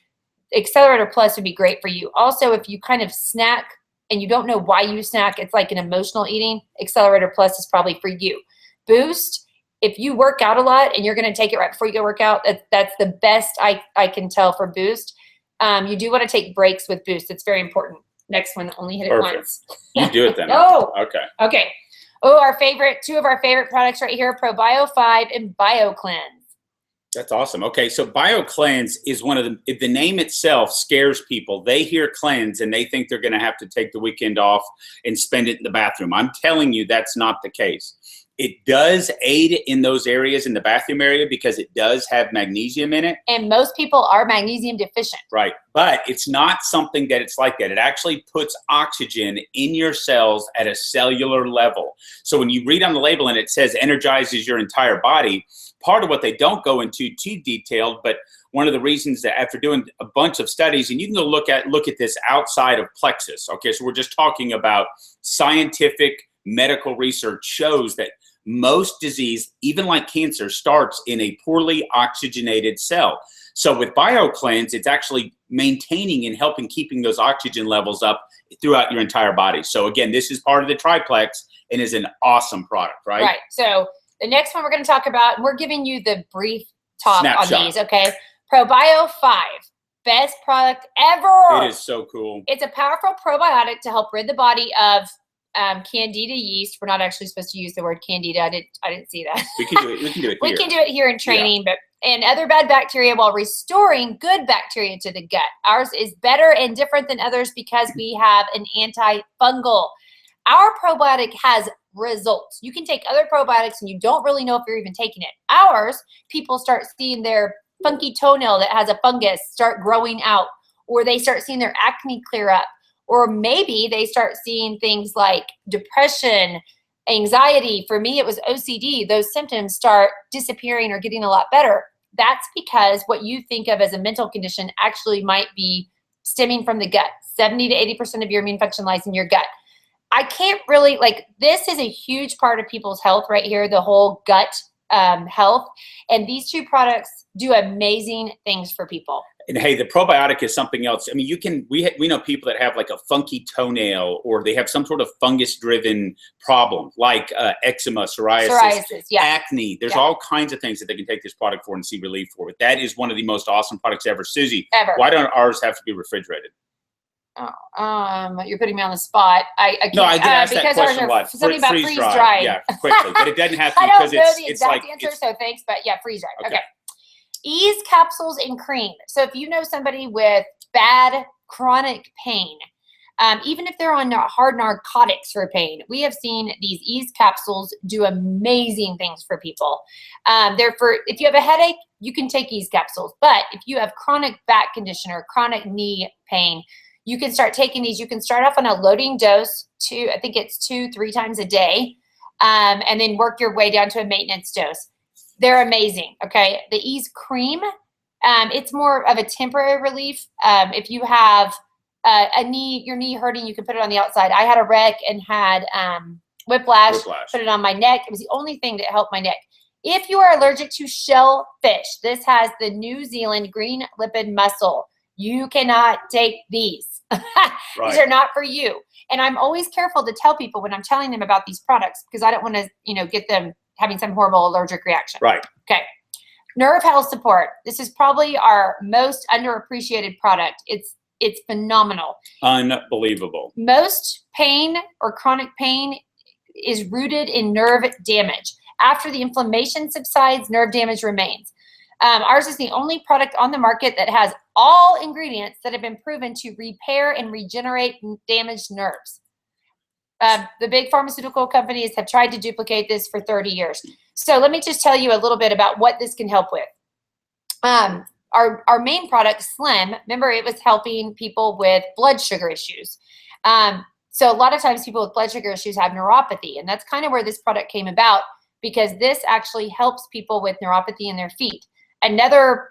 Accelerator Plus would be great for you. Also, if you kind of snack and you don't know why you snack, it's like an emotional eating, Accelerator Plus is probably for you. Boost, if you work out a lot and you're going to take it right before you go work out, that's the best I can tell for Boost. You do want to take breaks with Boost. It's very important. Next one, only hit it once. You do it then. Oh, okay. Okay. Oh, two of our favorite products right here, ProBio 5 and BioCleanse. That's awesome. Okay, so BioCleanse is one of the name itself scares people. They hear cleanse and they think they're going to have to take the weekend off and spend it in the bathroom. I'm telling you that's not the case. It does aid in those areas in the bathroom area because it does have magnesium in it. And most people are magnesium deficient. Right, but it's not something that it's like that. It actually puts oxygen in your cells at a cellular level. So when you read on the label and it says energizes your entire body, part of what they don't go into too detailed, but one of the reasons that after doing a bunch of studies, and you can go look at this outside of Plexus. Okay, so we're just talking about scientific medical research shows that most disease, even like cancer, starts in a poorly oxygenated cell. So with BioCleanse, it's actually maintaining and helping keeping those oxygen levels up throughout your entire body. So again, this is part of the triplex and is an awesome product, right? Right. So the next one we're going to talk about, we're giving you the brief talk Snapshot on these, okay? ProBio 5, best product ever. It is so cool. It's a powerful probiotic to help rid the body of Candida yeast. We're not actually supposed to use the word Candida. I didn't see that. We can do it. We can do it here. We can do it here in training, and other bad bacteria while restoring good bacteria to the gut. Ours is better and different than others because we have an antifungal. Our probiotic has results. You can take other probiotics and you don't really know if you're even taking it. Ours, people start seeing their funky toenail that has a fungus start growing out, or they start seeing their acne clear up, or maybe they start seeing things like depression, anxiety. For me, it was OCD. Those symptoms start disappearing or getting a lot better. That's because what you think of as a mental condition actually might be stemming from the gut. 70 to 80% of your immune function lies in your gut. I can't really, this is a huge part of people's health right here, the whole gut health. And these two products do amazing things for people. And hey, the probiotic is something else. I mean, we know people that have like a funky toenail, or they have some sort of fungus-driven problem, like eczema, psoriasis, acne. There's all kinds of things that they can take this product for and see relief for. But that is one of the most awesome products ever. Susie, why don't ours have to be refrigerated? Oh, you're putting me on the spot. I can't. No, I did ask that question. Something about freeze dry. Yeah, quickly, but it doesn't have to. I don't know the it's exact answer, so thanks, but yeah, freeze dry. Okay. Ease capsules and cream. So if you know somebody with bad chronic pain, even if they're on hard narcotics for pain, we have seen these ease capsules do amazing things for people. If you have a headache, you can take ease capsules. But if you have chronic back condition or chronic knee pain, you can start taking these. You can start off on a loading dose, I think it's 2-3 times a day, and then work your way down to a maintenance dose. They're amazing, okay? The Ease Cream, it's more of a temporary relief. If you have your knee hurting, you can put it on the outside. I had a wreck and had whiplash. Put it on my neck. It was the only thing that helped my neck. If you are allergic to shellfish, this has the New Zealand green lipid mussel. You cannot take these. These are not for you. And I'm always careful to tell people when I'm telling them about these products, because I don't want to, get them having some horrible allergic reaction. Right. Okay. Nerve health support. This is probably our most underappreciated product. It's phenomenal. Unbelievable. Most pain or chronic pain is rooted in nerve damage. After the inflammation subsides, nerve damage remains. Ours is the only product on the market that has all ingredients that have been proven to repair and regenerate damaged nerves. The big pharmaceutical companies have tried to duplicate this for 30 years. So let me just tell you a little bit about what this can help with. Our main product, Slim, remember it was helping people with blood sugar issues. So a lot of times people with blood sugar issues have neuropathy, and that's kind of where this product came about, because this actually helps people with neuropathy in their feet. Another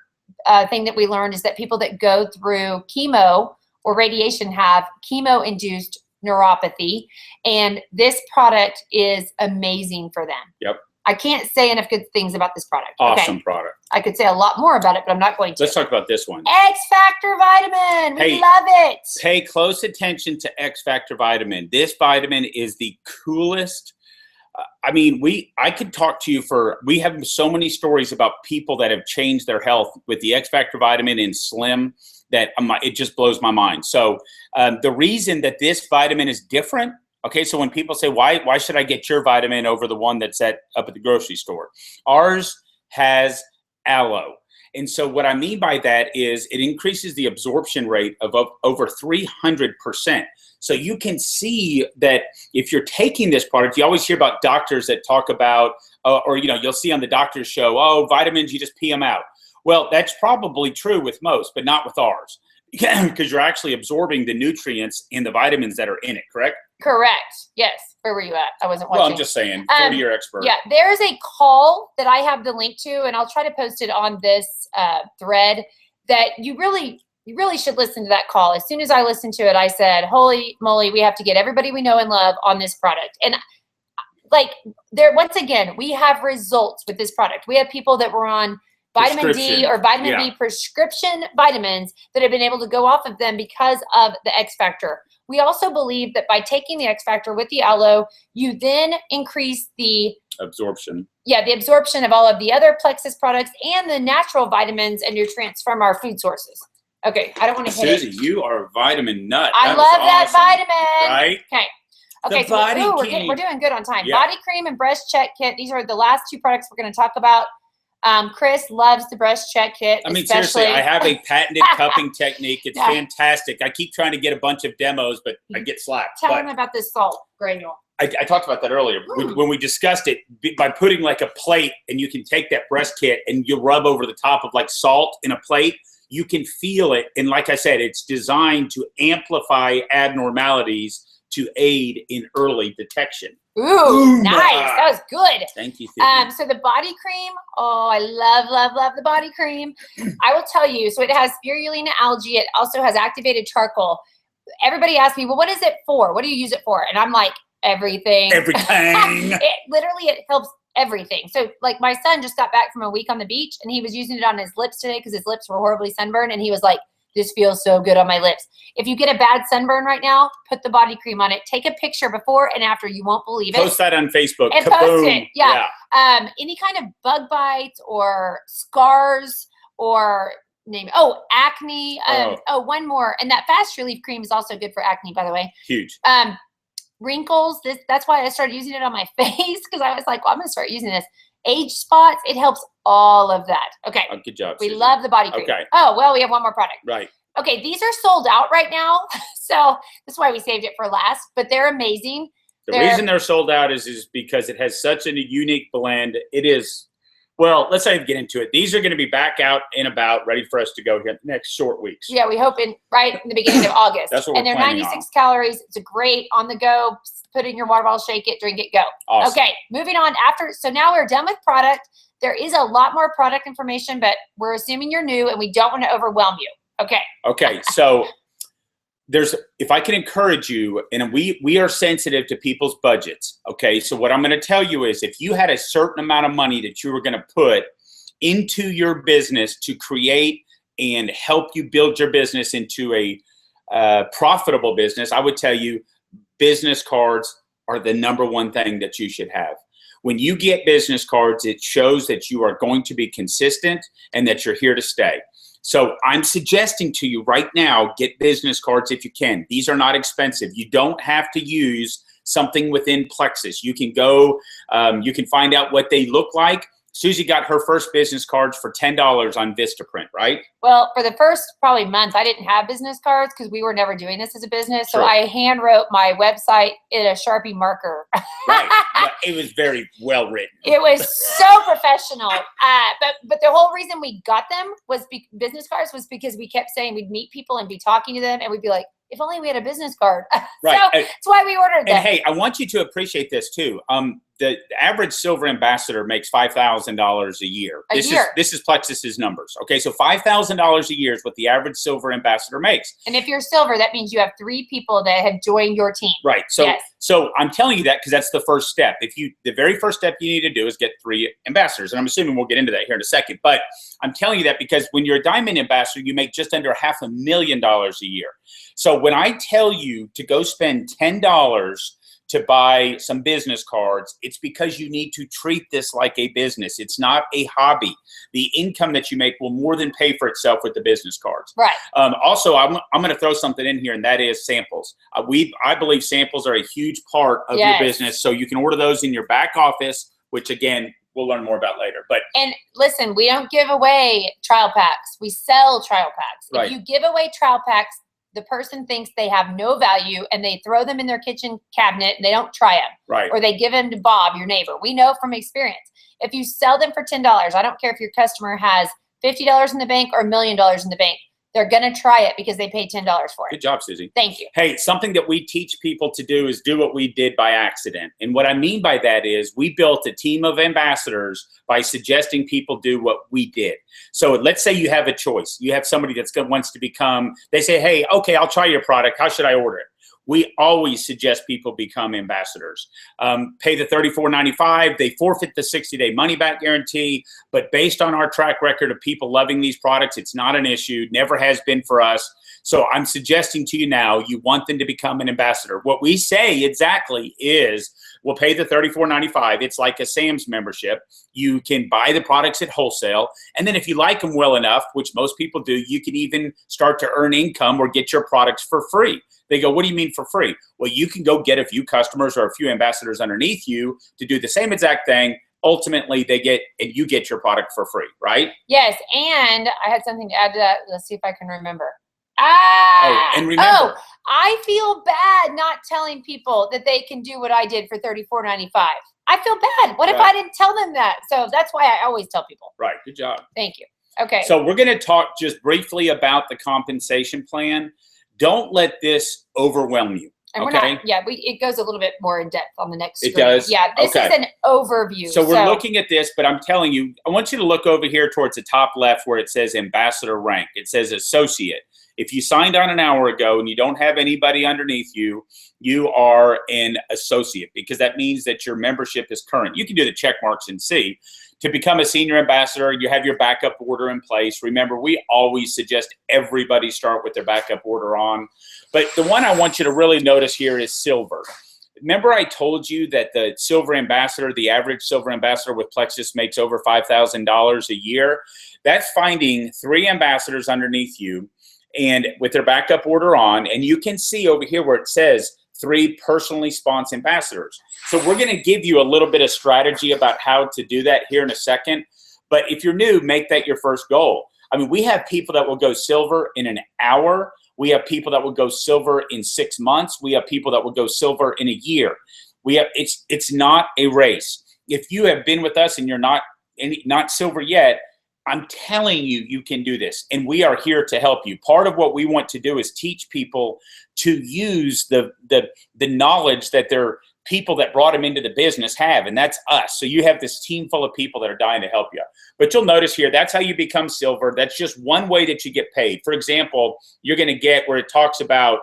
thing that we learned is that people that go through chemo or radiation have chemo-induced neuropathy, and this product is amazing for them. Yep. I can't say enough good things about this product. Awesome product. I could say a lot more about it, but I'm not going to. Let's talk about this one. XFactor vitamin. We love it. Pay close attention to XFactor vitamin. This vitamin is the coolest. I could talk to you we have so many stories about people that have changed their health with the XFactor vitamin and Slim that it just blows my mind. So the reason that this vitamin is different, okay, so when people say, why should I get your vitamin over the one that's up at the grocery store? Ours has aloe. And so what I mean by that is it increases the absorption rate of over 300%. So you can see that if you're taking this product, you always hear about doctors that talk about, you'll see on the doctor's show, vitamins, you just pee them out. Well, that's probably true with most, but not with ours, because you're actually absorbing the nutrients and the vitamins that are in it, correct? Correct. Yes. Where were you at? I wasn't watching. Well, I'm just saying, 30-year expert. Yeah, there's a call that I have the link to, and I'll try to post it on this thread, that you really should listen to that call. As soon as I listened to it, I said, holy moly, we have to get everybody we know and love on this product. And once again, we have results with this product. We have people that were on vitamin D or vitamin B prescription vitamins that have been able to go off of them because of the XFactor. We also believe that by taking the XFactor with the aloe, you then increase the absorption. Yeah, the absorption of all of the other Plexus products and the natural vitamins and nutrients from our food sources. Okay, I don't want to hit it. Susie, you are a vitamin nut. I love that vitamin. Right? Okay. Okay, so we're doing good on time. Yeah. Body cream and breast check kit. These are the last two products we're going to talk about. Chris loves the breast check kit. Seriously, I have a patented cupping technique. It's fantastic. I keep trying to get a bunch of demos, but I get slapped. Tell them about this salt granule. I talked about that earlier. When we discussed it, by putting like a plate, and you can take that breast kit and you rub over the top of like salt in a plate, you can feel it. And like I said, it's designed to amplify abnormalities to aid in early detection. Ooh, nice. That was good. Thank you. So the body cream, I love the body cream. I will tell you, so it has spirulina algae. It also has activated charcoal. Everybody asks me, well, what is it for? What do you use it for? And I'm like, everything. It helps everything. So like my son just got back from a week on the beach, and he was using it on his lips today because his lips were horribly sunburned, and he was like, this feels so good on my lips. If you get a bad sunburn right now, put the body cream on it. Take a picture before and after. You won't believe it. Post that on Facebook. And post it. Yeah. Any kind of bug bites or scars or acne. One more. And that fast relief cream is also good for acne, by the way. Huge. Wrinkles. That's why I started using it on my face, because I was like, well, I'm going to start using this. Age spots, it helps all of that. Okay. Good job. We love the body cream. Okay. Oh, well, we have one more product. Right. Okay, these are sold out right now. So that's why we saved it for last, but they're amazing. The reason they're sold out is because it has such a unique blend. It is, Well, let's not even get into it. These are going to be back out and about, ready for us to go here the next short weeks. Yeah, we hope right in the beginning of August. That's what and we're they're planning 96 on. calories. It's a great on the go. Put it in your water bottle, shake it, drink it, go. Awesome. Okay, moving on. So now we're done with product. There is a lot more product information, but we're assuming you're new and we don't want to overwhelm you. Okay. Okay, so if I can encourage you, and we are sensitive to people's budgets. Okay, so what I'm going to tell you is, if you had a certain amount of money that you were going to put into your business to create and help you build your business into a profitable business, I would tell you business cards are the #1 thing that you should have. When you get business cards, it shows that you are going to be consistent and that you're here to stay. So I'm suggesting to you right now, get business cards if you can. These are not expensive. You don't have to use something within Plexus. You can go, you can find out what they look like. Susie got her first business cards for $10 on Vistaprint, right? Well, for the first probably month, I didn't have business cards because we were never doing this as a business. True. So I hand wrote my website in a Sharpie marker. Right. But it was very well written. It was so professional. But the whole reason we got them was business cards was because we kept saying we'd meet people and be talking to them and we'd be like, if only we had a business card. Right. So that's why we ordered them. And hey, I want you to appreciate this too. The average silver ambassador makes $5,000 a year. This is Plexus's numbers. Okay, so $5,000 a year is what the average silver ambassador makes. And if you're silver, that means you have 3 people that have joined your team. Right. So yes. So I'm telling you that because that's the first step. The very first step you need to do is get 3 ambassadors, and I'm assuming we'll get into that here in a second. But I'm telling you that because when you're a diamond ambassador, you make just under $500,000 a year. So when I tell you to go spend $10 to buy some business cards, it's because you need to treat this like a business. It's not a hobby. The income that you make will more than pay for itself with the business cards. Right. Also, I'm going to throw something in here, and that is samples. I believe samples are a huge part of your business, so you can order those in your back office, which again, we'll learn more about later. And listen, we don't give away trial packs. We sell trial packs. Right. If you give away trial packs, the person thinks they have no value and they throw them in their kitchen cabinet and they don't try them. Right. Or they give them to Bob, your neighbor. We know from experience. If you sell them for $10, I don't care if your customer has $50 in the bank or $1 million in the bank. They're going to try it because they paid $10 for it. Good job, Susie. Thank you. Hey, something that we teach people to do is do what we did by accident. And what I mean by that is we built a team of ambassadors by suggesting people do what we did. So let's say you have a choice. You have somebody wants to become, they say, hey, okay, I'll try your product. How should I order it? We always suggest people become ambassadors. Pay the $34.95. They forfeit the 60-day money-back guarantee. But based on our track record of people loving these products, it's not an issue. Never has been for us. So I'm suggesting to you now, you want them to become an ambassador. What we say exactly is we'll pay the $34.95. It's like a Sam's membership. You can buy the products at wholesale. And then if you like them well enough, which most people do, you can even start to earn income or get your products for free. They go, what do you mean for free? Well, you can go get a few customers or a few ambassadors underneath you to do the same exact thing. Ultimately, you get your product for free, right? Yes, and I had something to add to that. Let's see if I can remember. And remember. I feel bad not telling people that they can do what I did for $34.95. I feel bad. What if I didn't tell them that? So that's why I always tell people. Right. Good job. Thank you. Okay. So we're going to talk just briefly about the compensation plan. Don't let this overwhelm you. And we're not, it goes a little bit more in depth on the next screen. It does? Yeah, this is an overview. So we're looking at this, but I'm telling you, I want you to look over here towards the top left where it says ambassador rank. It says associate. If you signed on an hour ago and you don't have anybody underneath you, you are an associate because that means that your membership is current. You can do the check marks and see. To become a senior ambassador, you have your backup order in place. Remember, we always suggest everybody start with their backup order on. But the one I want you to really notice here is silver. Remember I told you that the silver ambassador, the average silver ambassador with Plexus makes over $5,000 a year? That's finding 3 ambassadors underneath you and with their backup order on. And you can see over here where it says 3 personally sponsored ambassadors. So we're going to give you a little bit of strategy about how to do that here in a second. But if you're new, make that your first goal. I mean, we have people that will go silver in an hour. We have people that will go silver in 6 months. We have people that will go silver in a year. It's not a race. If you have been with us and you're not not silver yet, I'm telling you, you can do this. And we are here to help you. Part of what we want to do is teach people to use the knowledge that their people that brought them into the business have, and that's us. So you have this team full of people that are dying to help you. But you'll notice here, that's how you become silver. That's just one way that you get paid. For example, you're going to get where it talks about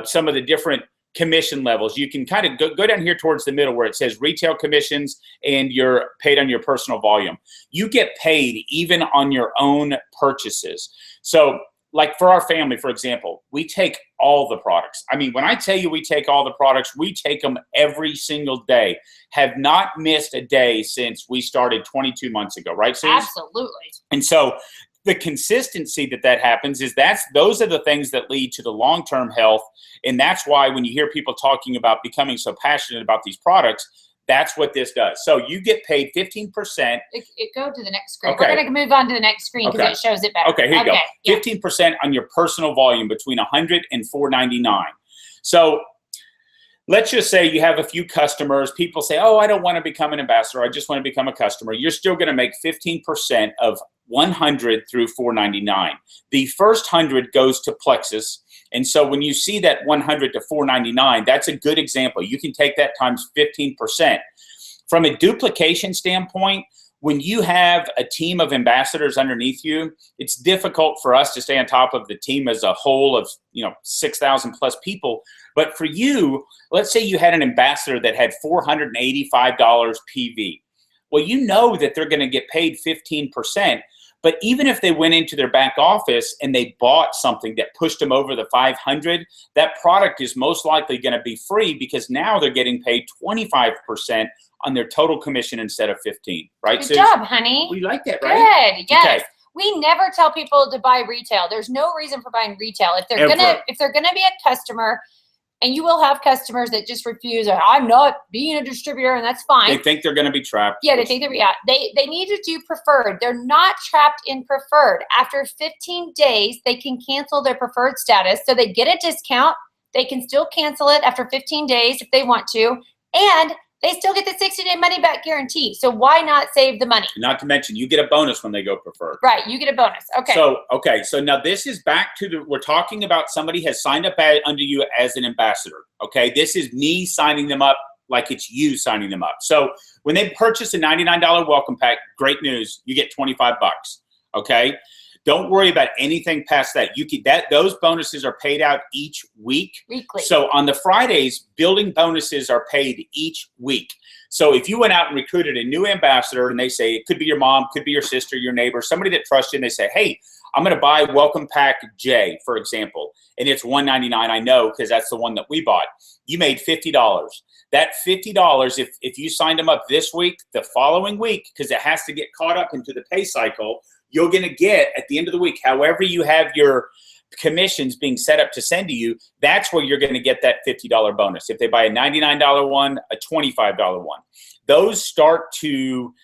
some of the different commission levels. You can kind of go down here towards the middle where it says retail commissions and you're paid on your personal volume. You get paid even on your own purchases. So like for our family, for example, we take all the products. I mean, when I tell you we take all the products, we take them every single day. Have not missed a day since we started 22 months ago, right, Suze? Absolutely. And so the consistency that happens is those are the things that lead to the long-term health. And that's why when you hear people talking about becoming so passionate about these products, that's what this does. So you get paid 15%. Go to the next screen. Okay. We're going to move on to the next screen because it shows it better. Okay, here you go. 15% on your personal volume between $100 and $499. So let's just say you have a few customers. People say, oh, I don't want to become an ambassador. I just want to become a customer. You're still going to make 15% of 100 through 499. The first 100 goes to Plexus. And so when you see that 100 to 499, that's a good example. You can take that times 15%. From a duplication standpoint, when you have a team of ambassadors underneath you, it's difficult for us to stay on top of the team as a whole of 6,000 plus people. But for you, let's say you had an ambassador that had $485 PV. Well, you know that they're going to get paid 15%. But even if they went into their back office and they bought something that pushed them over the 500, that product is most likely going to be free because now they're getting paid 25% on their total commission instead of 15. Right, Good Suze? job, honey. We like that, right? Good. Yes. Okay. We never tell people to buy retail. There's no reason for buying retail. If they're gonna be a customer, and you will have customers that just refuse, I'm not being a distributor, and that's fine. They think they're going to be trapped. Yeah, they think they need to do preferred. They're not trapped in preferred. After 15 days, they can cancel their preferred status. So they get a discount. They can still cancel it after 15 days if they want to. And they still get the 60-day money-back guarantee. So why not save the money? Not to mention, you get a bonus when they go preferred. Right, you get a bonus. Okay. So now this is back to we're talking about somebody has signed up under you as an ambassador. Okay, this is me signing them up like it's you signing them up. So when they purchase a $99 welcome pack, great news, you get 25 bucks. Okay. Don't worry about anything past that. Those bonuses are paid out each week. Weekly. So on the Fridays, building bonuses are paid each week. So if you went out and recruited a new ambassador and they say, it could be your mom, could be your sister, your neighbor, somebody that trusts you, and they say, hey, I'm going to buy welcome pack J, for example, and it's $199. I know because that's the one that we bought. You made $50. That $50, if you signed them up this week, the following week, because it has to get caught up into the pay cycle, you're going to get at the end of the week, however you have your commissions being set up to send to you, that's where you're going to get that $50 bonus. If they buy a $99 one, a $25 one, those start to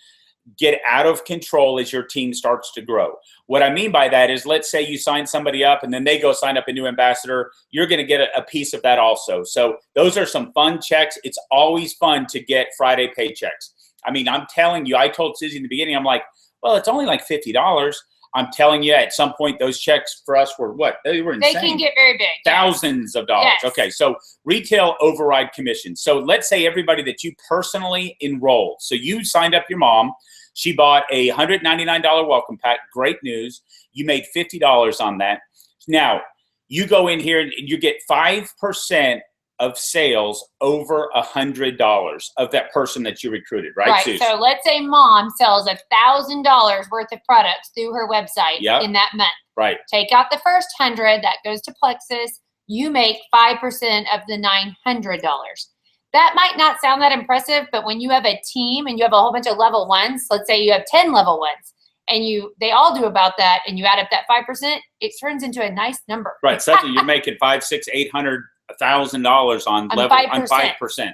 get out of control as your team starts to grow. What I mean by that is, let's say you sign somebody up and then they go sign up a new ambassador, you're going to get a piece of that also. So those are some fun checks. It's always fun to get Friday paychecks. I mean, I'm telling you, I told Susie in the beginning, I'm like, well, it's only like $50. I'm telling you, at some point, those checks for us were what? They were insane. They can get very big. Thousands of dollars. Yes. Okay, so retail override commission. So let's say everybody that you personally enrolled. So you signed up your mom. She bought a $199 welcome pack. Great news. You made $50 on that. Now, you go in here and you get 5% of sales over $100 of that person that you recruited, right? Right. Suze? So let's say mom sells $1,000 worth of products through her website in that month. Right. Take out the first 100, that goes to Plexus. You make 5% of the $900. That might not sound that impressive, but when you have a team and you have a whole bunch of level ones, let's say you have 10 level ones, and they all do about that, and you add up that 5%, it turns into a nice number. Right. Suddenly you're making $500, $600, $800,000 on 5%.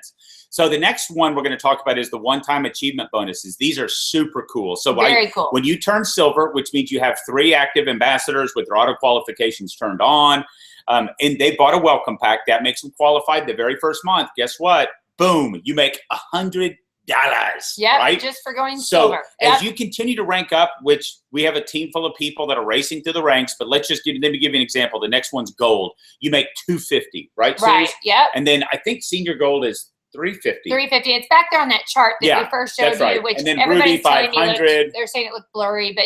So the next one we're going to talk about is the one-time achievement bonuses. These are super cool. So very cool. When you turn silver, which means you have 3 active ambassadors with their auto qualifications turned on, and they bought a welcome pack, that makes them qualified the very first month. Guess what? Boom, you make $100 Yep, right? just for going So silver. as you continue to rank up, which we have a team full of people that are racing through the ranks, but let me give you an example. The next one's gold. You make $250, right? Right, yep. And then I think senior gold is $350. $350. It's back there on that chart that we first showed you, which and then everybody's Ruby telling me 500. they're saying it looked blurry, but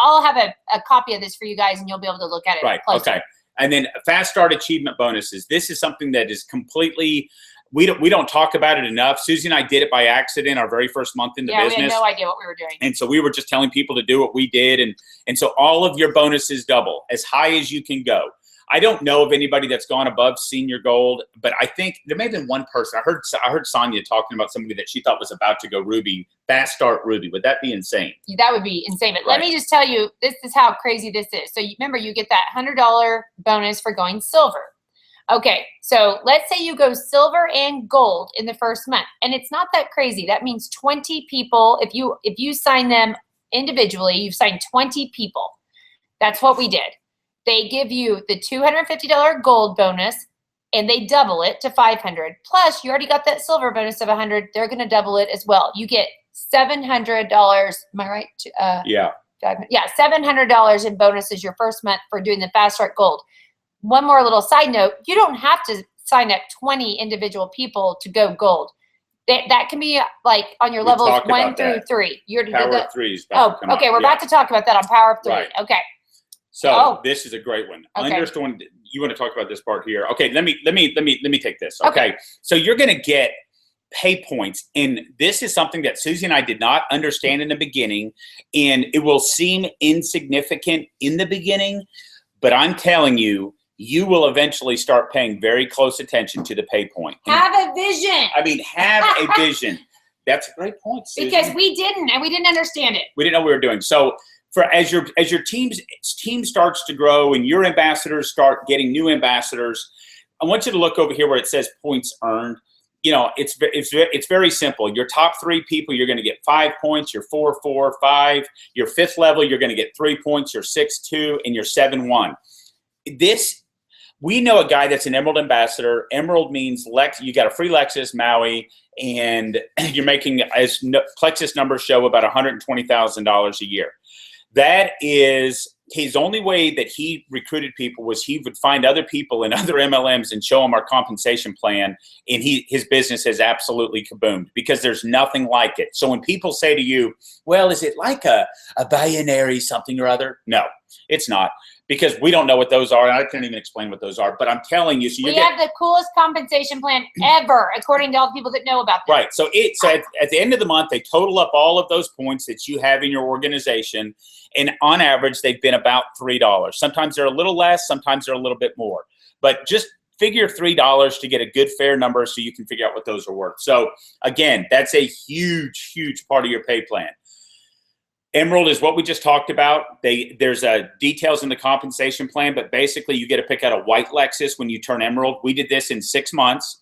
I'll have a copy of this for you guys, and you'll be able to look at it. Right. Closer. Okay. And then fast start achievement bonuses. This is something that is completely, we don't talk about it enough. Susie and I did it by accident our very first month in the business. We had no idea what we were doing. And so we were just telling people to do what we did. And so all of your bonuses double as high as you can go. I don't know of anybody that's gone above senior gold, but I think there may have been one person. I heard Sonia talking about somebody that she thought was about to go ruby, fast start ruby. Would that be insane? That would be insane. But let me just tell you, this is how crazy this is. So remember, you get that $100 bonus for going silver. Okay, so let's say you go silver and gold in the first month, and it's not that crazy. That means 20 people. If you sign them individually, you've signed 20 people. That's what we did. They give you the $250 gold bonus, and they double it to $500. Plus, you already got that silver bonus of $100. They're going to double it as well. You get $700. Am I right? Yeah. Yeah, $700 in bonuses your first month for doing the fast start gold. One more little side note: you don't have to sign up 20 individual people to go gold. That can be like on your levels 1 through 3. Power of 3 is about to come okay. We're about to talk about that on Power of 3. Right. Okay. So this is a great one. Okay. Understand, you want to talk about this part here. Okay, let me take this. Okay. So you're going to get pay points, and this is something that Susie and I did not understand in the beginning, and it will seem insignificant in the beginning, but I'm telling you, you will eventually start paying very close attention to the pay point. Have a vision. I mean, have a vision. That's a great point, Susie. Because we didn't understand it. We didn't know what we were doing. So as your team starts to grow and your ambassadors start getting new ambassadors, I want you to look over here where it says points earned. You know, it's very simple. Your top 3 people, you're going to get 5 points. Your 4, 4, 5. Your 5th level, you're going to get 3 points. Your 6, 2, and your 7, 1. We know a guy that's an Emerald ambassador. Emerald means you got a free Lexus, Maui, and you're making, as Plexus numbers show, about $120,000 a year. That is his only way that he recruited people was he would find other people in other MLMs and show them our compensation plan, and his business has absolutely kaboomed because there's nothing like it. So when people say to you, well, is it like a binary something or other? No, it's not. Because we don't know what those are, and I can't even explain what those are. But I'm telling you, we have the coolest compensation plan ever, according to all the people that know about this. Right. So at the end of the month, they total up all of those points that you have in your organization, and on average, they've been about $3. Sometimes they're a little less, sometimes they're a little bit more. But just figure $3 to get a good, fair number so you can figure out what those are worth. So again, that's a huge, huge part of your pay plan. Emerald is what we just talked about. There's details in the compensation plan, but basically you get to pick out a white Lexus when you turn Emerald. We did this in 6 months.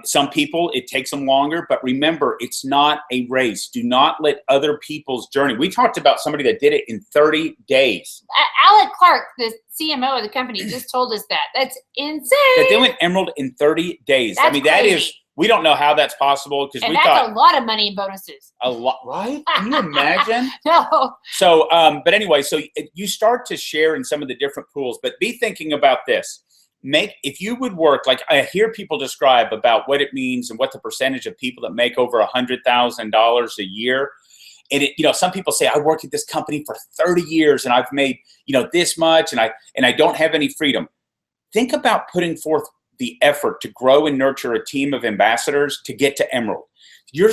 Some people, it takes them longer, but remember, it's not a race. Do not let other people's journey. We talked about somebody that did it in 30 days. Alec Clark, the CMO of the company, just told us that. That's insane. That they went Emerald in 30 days. That's crazy. That is, we don't know how that's possible because we thought. That's a lot of money in bonuses. A lot, right? Can you imagine? No. So, but anyway, so you start to share in some of the different pools, but be thinking about this. If you would work, like I hear people describe about what it means and what the percentage of people that make over $100,000 a year. And some people say, I work at this company for 30 years and I've made, this much and I don't have any freedom. Think about putting forth the effort to grow and nurture a team of ambassadors to get to Emerald. You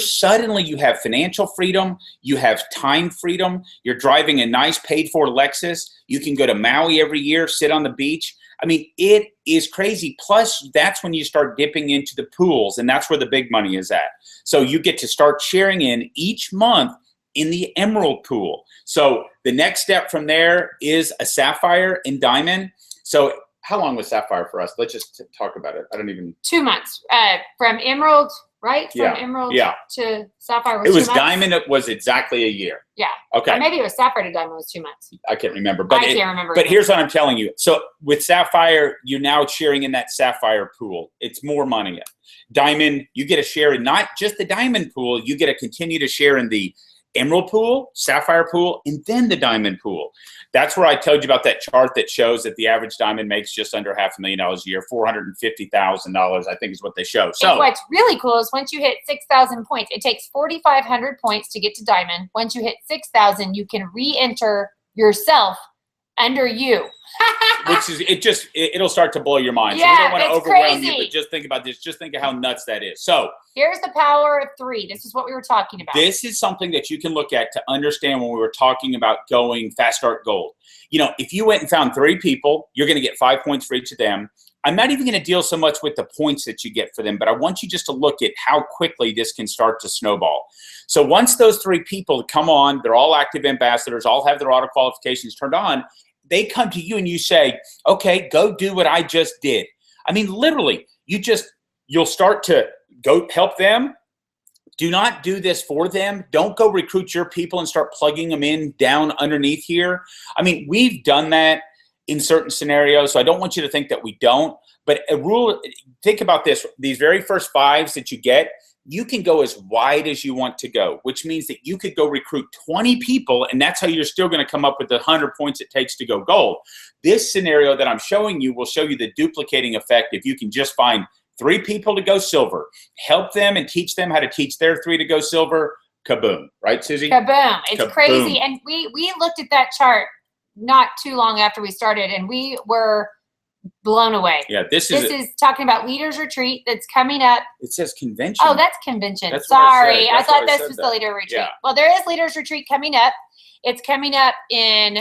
have financial freedom, you have time freedom, you're driving a nice paid for Lexus, you can go to Maui every year, sit on the beach. I mean, it is crazy. Plus, that's when you start dipping into the pools, and that's where the big money is at. So you get to start sharing in each month in the Emerald pool. So the next step from there is a Sapphire and Diamond. So how long was Sapphire for us? Let's just talk about it. I don't even. 2 months. From Emerald, right? From Emerald to Sapphire was 2 months. It was Diamond. It was exactly a year. Yeah. Okay. Or maybe it was Sapphire to Diamond was 2 months. I can't remember. But I can't remember. But here's what I'm telling you. So with Sapphire, you're now sharing in that Sapphire pool. It's more money. Diamond, you get a share in not just the Diamond pool. You get to continue to share in the Emerald pool, Sapphire pool, and then the Diamond pool. That's where I told you about that chart that shows that the average diamond makes just under $500,000 a year, $450,000, I think is what they show. So and what's really cool is once you hit 6,000 points, it takes 4,500 points to get to diamond. Once you hit 6,000, you can re-enter yourself under you. Which is, it'll start to blow your mind. Yeah, so we don't want to overwhelm crazy. you, but just think about this. Just think of how nuts that is. So here's the power of 3. This is what we were talking about. This is something that you can look at to understand when we were talking about going Fast Start Gold. You know, if you went and found 3 people, you're going to get 5 points for each of them. I'm not even going to deal so much with the points that you get for them, but I want you just to look at how quickly this can start to snowball. So once those 3 people come on, they're all active ambassadors, all have their auto qualifications turned on, they come to you and you say, okay, go do what I just did. I mean, literally, you'll start to go help them. Do not do this for them. Don't go recruit your people and start plugging them in down underneath here. I mean, we've done that in certain scenarios, so I don't want you to think that we don't. But a rule, think about this. These very first 5s that you get, you can go as wide as you want to go, which means that you could go recruit 20 people, and that's how you're still going to come up with the 100 points it takes to go gold. This scenario that I'm showing you will show you the duplicating effect if you can just find 3 people to go silver, help them and teach them how to teach their 3 to go silver, kaboom. Right, Susie? Kaboom. It's kaboom. Crazy. And we looked at that chart not too long after we started, and we were blown away. Yeah, this is talking about Leaders Retreat that's coming up. It says convention. Oh, that's convention. That's what I Sorry. said. I That's thought what I this said was that. the Leader Retreat. Yeah. Well, there is Leaders Retreat coming up. It's coming up in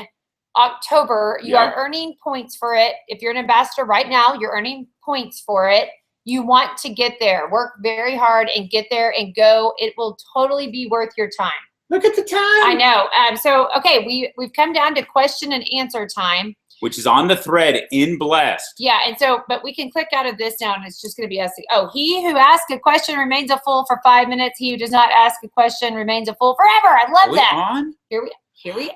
October. You are earning points for it. If you're an ambassador right now, you're earning points for it. You want to get there. Work very hard and get there and go. It will totally be worth your time. Look at the time. I know. So, okay, we've come down to question and answer time. Which is on the thread in Blessed. Yeah, and so, but we can click out of this now, and it's just going to be us. Oh, he who asks a question remains a fool for 5 minutes. He who does not ask a question remains a fool forever. I love that. On? Here we.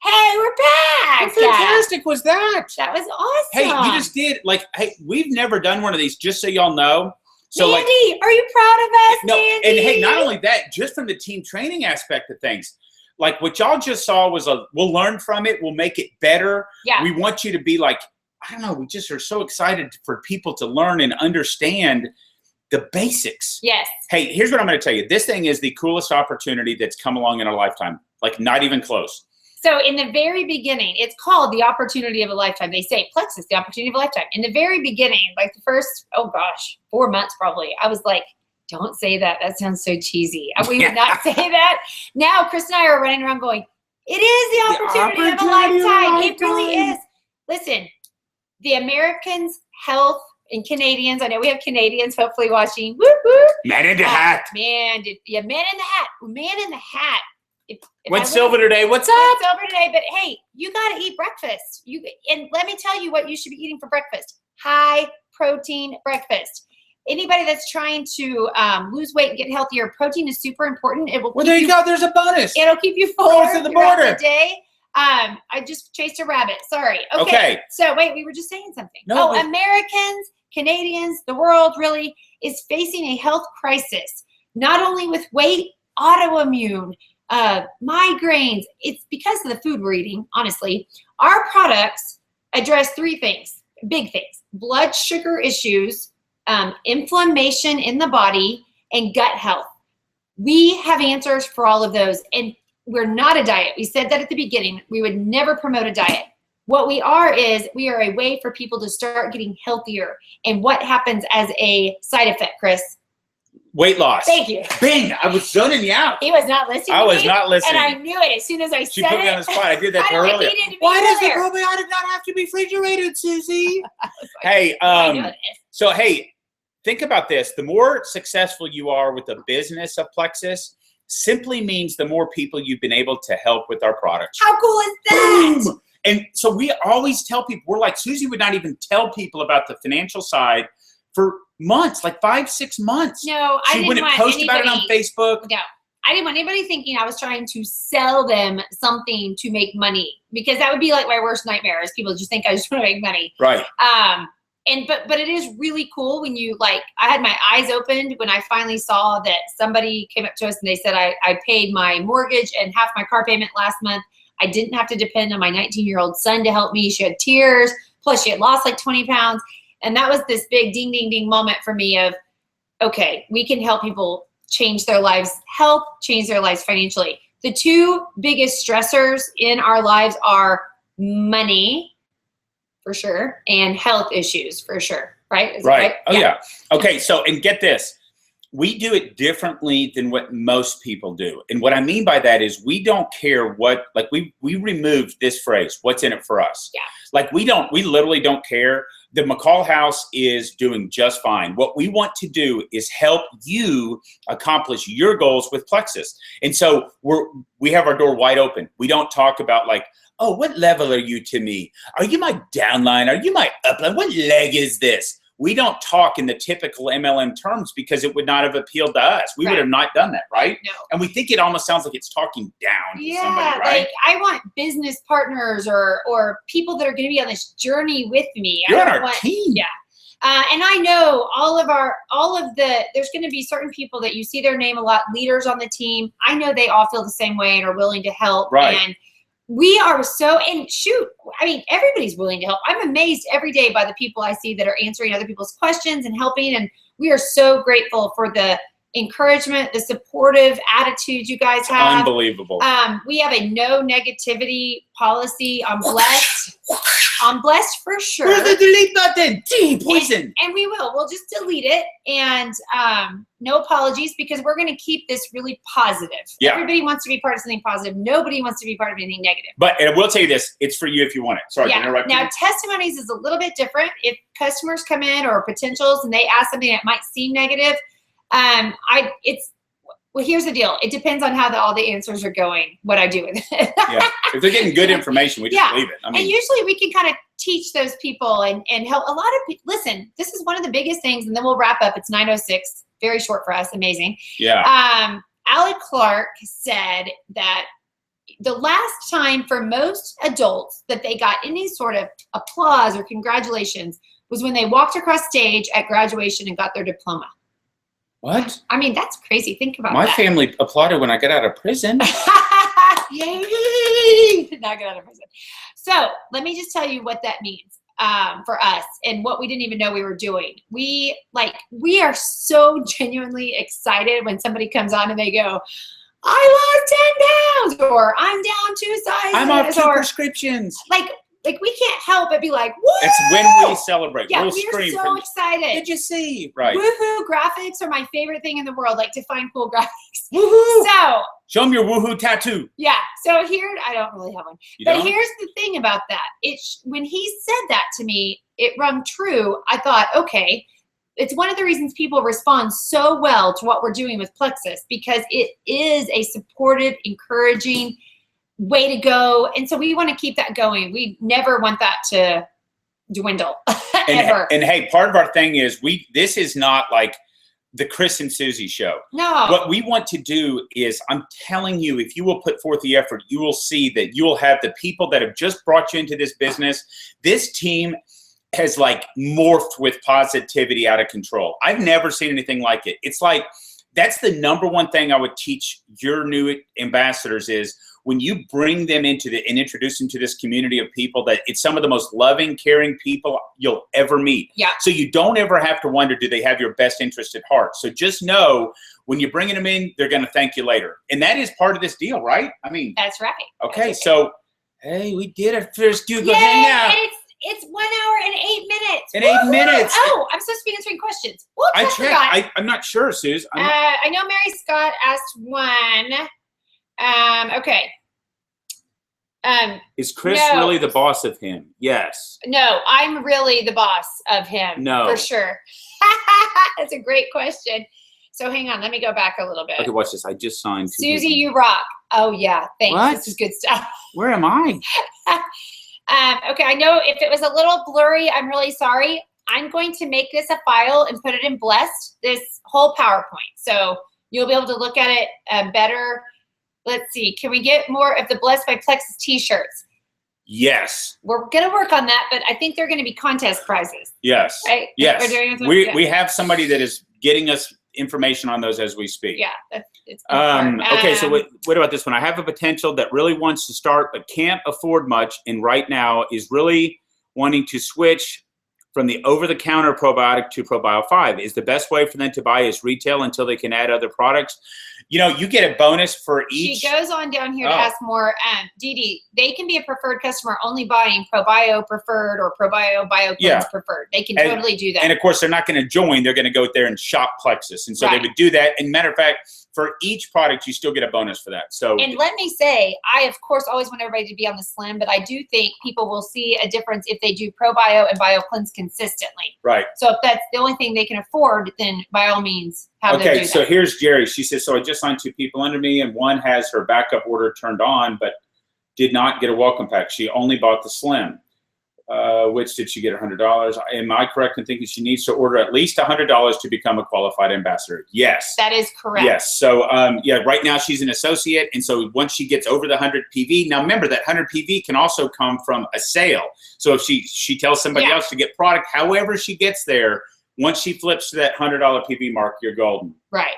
Hey, we're back. How fantastic was that? That was awesome. Hey, you just did hey, we've never done one of these. Just so y'all know. So Mandy, are you proud of us, no, Mandy? and hey, not only that, just from the team training aspect of things. Like what y'all just saw was we'll learn from it. We'll make it better. Yeah. We want you to be like, I don't know. We just are so excited for people to learn and understand the basics. Yes. Hey, here's what I'm going to tell you. This thing is the coolest opportunity that's come along in our lifetime. Like not even close. So in the very beginning, it's called the opportunity of a lifetime. They say Plexus, the opportunity of a lifetime. In the very beginning, like the first, 4 months probably, I was like, don't say that. That sounds so cheesy. We would not say that. Now, Chris and I are running around going, it is the opportunity of a lifetime. It really is. Listen, the Americans' health and Canadians, I know we have Canadians hopefully watching. Whoop, whoop. Man in the hat. Man in the hat. Man in the hat. If Went silver today. What's up? Went silver today, but hey, you got to eat breakfast. And let me tell you what you should be eating for breakfast. High protein breakfast. Anybody that's trying to lose weight and get healthier, protein is super important. It will. Well, there you go. There's a bonus. It'll keep you full North of the border. the day. I just chased a rabbit. Sorry. Okay. So wait, we were just saying something. No, Americans, Canadians, the world really is facing a health crisis. Not only with weight, autoimmune, migraines. It's because of the food we're eating. Honestly, our products address 3 things, big things: blood sugar issues, inflammation in the body, and gut health. We have answers for all of those, and we're not a diet. We said that at the beginning. We would never promote a diet. What we are is we are a way for people to start getting healthier. And what happens as a side effect, Chris? Weight loss. Thank you. Bing! I was zoning you out. He was not listening. I was not listening. And I knew it as soon as I She said put me it. on the spot. I did that earlier. Why does the probiotic not have to be refrigerated, Susie? Hey, so hey, think about this. The more successful you are with the business of Plexus simply means the more people you've been able to help with our products. How cool is that? Boom! And so we always tell people, we're like, Susie would not even tell people about the financial side for months, like 5-6 months. No, I She didn't wouldn't want post anybody, about it on Facebook. No, I didn't want anybody thinking I was trying to sell them something to make money, because that would be like my worst nightmare, is people just think I just want to make money. Right. But it is really cool when you, like, I had my eyes opened when I finally saw that somebody came up to us and they said, I paid my mortgage and half my car payment last month. I didn't have to depend on my 19-year-old son to help me. She had tears, plus she had lost like 20 pounds. And that was this big ding, ding, ding moment for me of, okay, we can help people change their lives' health, change their lives financially. The two biggest stressors in our lives are money, for sure, and health issues, for sure, right? Is Right. Right? Oh, yeah. Okay, so, and get this. We do it differently than what most people do. And what I mean by that is we don't care what, like we removed this phrase, what's in it for us. Yeah. Like we literally don't care. The McCall House is doing just fine. What we want to do is help you accomplish your goals with Plexus. And so we have our door wide open. We don't talk about like, oh, what level are you to me? Are you my downline? Are you my upline? What leg is this? We don't talk in the typical MLM terms because it would not have appealed to us. We would have not done that, right? No. And we think it almost sounds like it's talking down to somebody, right? Like I want business partners or people that are going to be on this journey with me. You're on our team. Yeah. And I know there's going to be certain people that you see their name a lot, leaders on the team. I know they all feel the same way and are willing to help. Right. And we are and shoot, I mean, everybody's willing to help. I'm amazed every day by the people I see that are answering other people's questions and helping. And we are so grateful for the encouragement, the supportive attitude you guys have. Unbelievable. We have a no negativity policy on Blessed. On Blessed for sure. Where's the delete button? Poison. And we will. We'll just delete it. And no apologies, because we're going to keep this really positive. Yeah. Everybody wants to be part of something positive. Nobody wants to be part of anything negative. But and I will tell you this, it's for you if you want it. Sorry to interrupt you. Now, testimonies is a little bit different. If customers come in or potentials and they ask something that might seem negative, well, here's the deal. It depends on how all the answers are going, what I do with it. Yeah. If they're getting good information, we just leave it. I mean, and usually we can kind of teach those people and help a lot of people. Listen, this is one of the biggest things, and then we'll wrap up. It's 9:06, very short for us, amazing. Yeah. Alec Clark said that the last time for most adults that they got any sort of applause or congratulations was when they walked across stage at graduation and got their diploma. What? I mean, that's crazy. Think about My that. family applauded when I got out of prison. Yay! Did not get out of prison. So let me just tell you what that means for us and what we didn't even know we were doing. We are so genuinely excited when somebody comes on and they go, I lost 10 pounds, or I'm down 2 sizes. I'm off 2 prescriptions. Like we can't help but be like, woo! It's when we celebrate. Yeah, we'll we are scream. so excited. Did you see? Right. Woohoo graphics are my favorite thing in the world. Like to find cool graphics. Woohoo! So show them your woohoo tattoo. yeah. So here, I don't really have one. You But don't? here's the thing about that. When he said that to me, it rung true. I thought, okay, it's one of the reasons people respond so well to what we're doing with Plexus, because it is a supportive, encouraging way to go. And so we want to keep that going. We never want that to dwindle ever. And hey, part of our thing is this is not like the Chris and Susie show. No. What we want to do is, I'm telling you, if you will put forth the effort, you will see that you will have the people that have just brought you into this business. This team has like morphed with positivity out of control. I've never seen anything like it. It's like, that's the number one thing I would teach your new ambassadors is when you bring them into and introduce them to this community of people, that it's some of the most loving, caring people you'll ever meet. Yeah. So you don't ever have to wonder, do they have your best interest at heart? So just know when you're bringing them in, they're going to thank you later. And that is part of this deal, right? I mean, that's right. Okay. That's So, hey, we did it first. Do go Yay, hang out. and it's 1 hour and 8 minutes. In 8 minutes. Oh, I'm supposed to be answering questions. Whoops, I forgot. checked. I'm not sure, Suze. I know Mary Scott asked one. Okay. Is Chris no. really the boss of him? Yes. No, I'm really the boss of him. No. For sure. That's a great question. So hang on, let me go back a little bit. Okay, watch this. I just signed. Susie, you rock. Oh yeah, thanks. What? This is good stuff. Where am I? Okay, I know if it was a little blurry, I'm really sorry. I'm going to make this a file and put it in Blessed, this whole PowerPoint. So you'll be able to look at it better. Let's see, can we get more of the Blessed by Plexus t-shirts? Yes. We're gonna work on that, but I think they're gonna be contest prizes. Yes. Right? Yes. Yeah. We have somebody that is getting us information on those as we speak. Yeah, it's okay, so what about this one? I have a potential that really wants to start but can't afford much, and right now is really wanting to switch from the over-the-counter probiotic to ProBio 5. Is the best way for them to buy is retail until they can add other products? You know, you get a bonus for each. She goes on down here to ask more. Dee Dee, they can be a preferred customer only buying ProBio preferred or ProBio BioCleanse preferred. They can totally do that. And of course, they're not going to join. They're going to go there and shop Plexus. And so they would do that. And matter of fact, for each product, you still get a bonus for that. So, and let me say, I of course always want everybody to be on the slim, but I do think people will see a difference if they do ProBio and BioCleanse consistently. Right. So if that's the only thing they can afford, then by all means, have them do that. Okay, so here's Jerry. She says, so I just signed 2 people under me, and one has her backup order turned on, but did not get a welcome pack. She only bought the slim. Which did she get $100? Am I correct in thinking she needs to order at least $100 to become a qualified ambassador? Yes. That is correct. Yes. So yeah, right now she's an associate, and so once she gets over the 100 PV, now remember that 100 PV can also come from a sale. So if she tells somebody else to get product, however she gets there, once she flips to that $100 PV mark, you're golden. Right.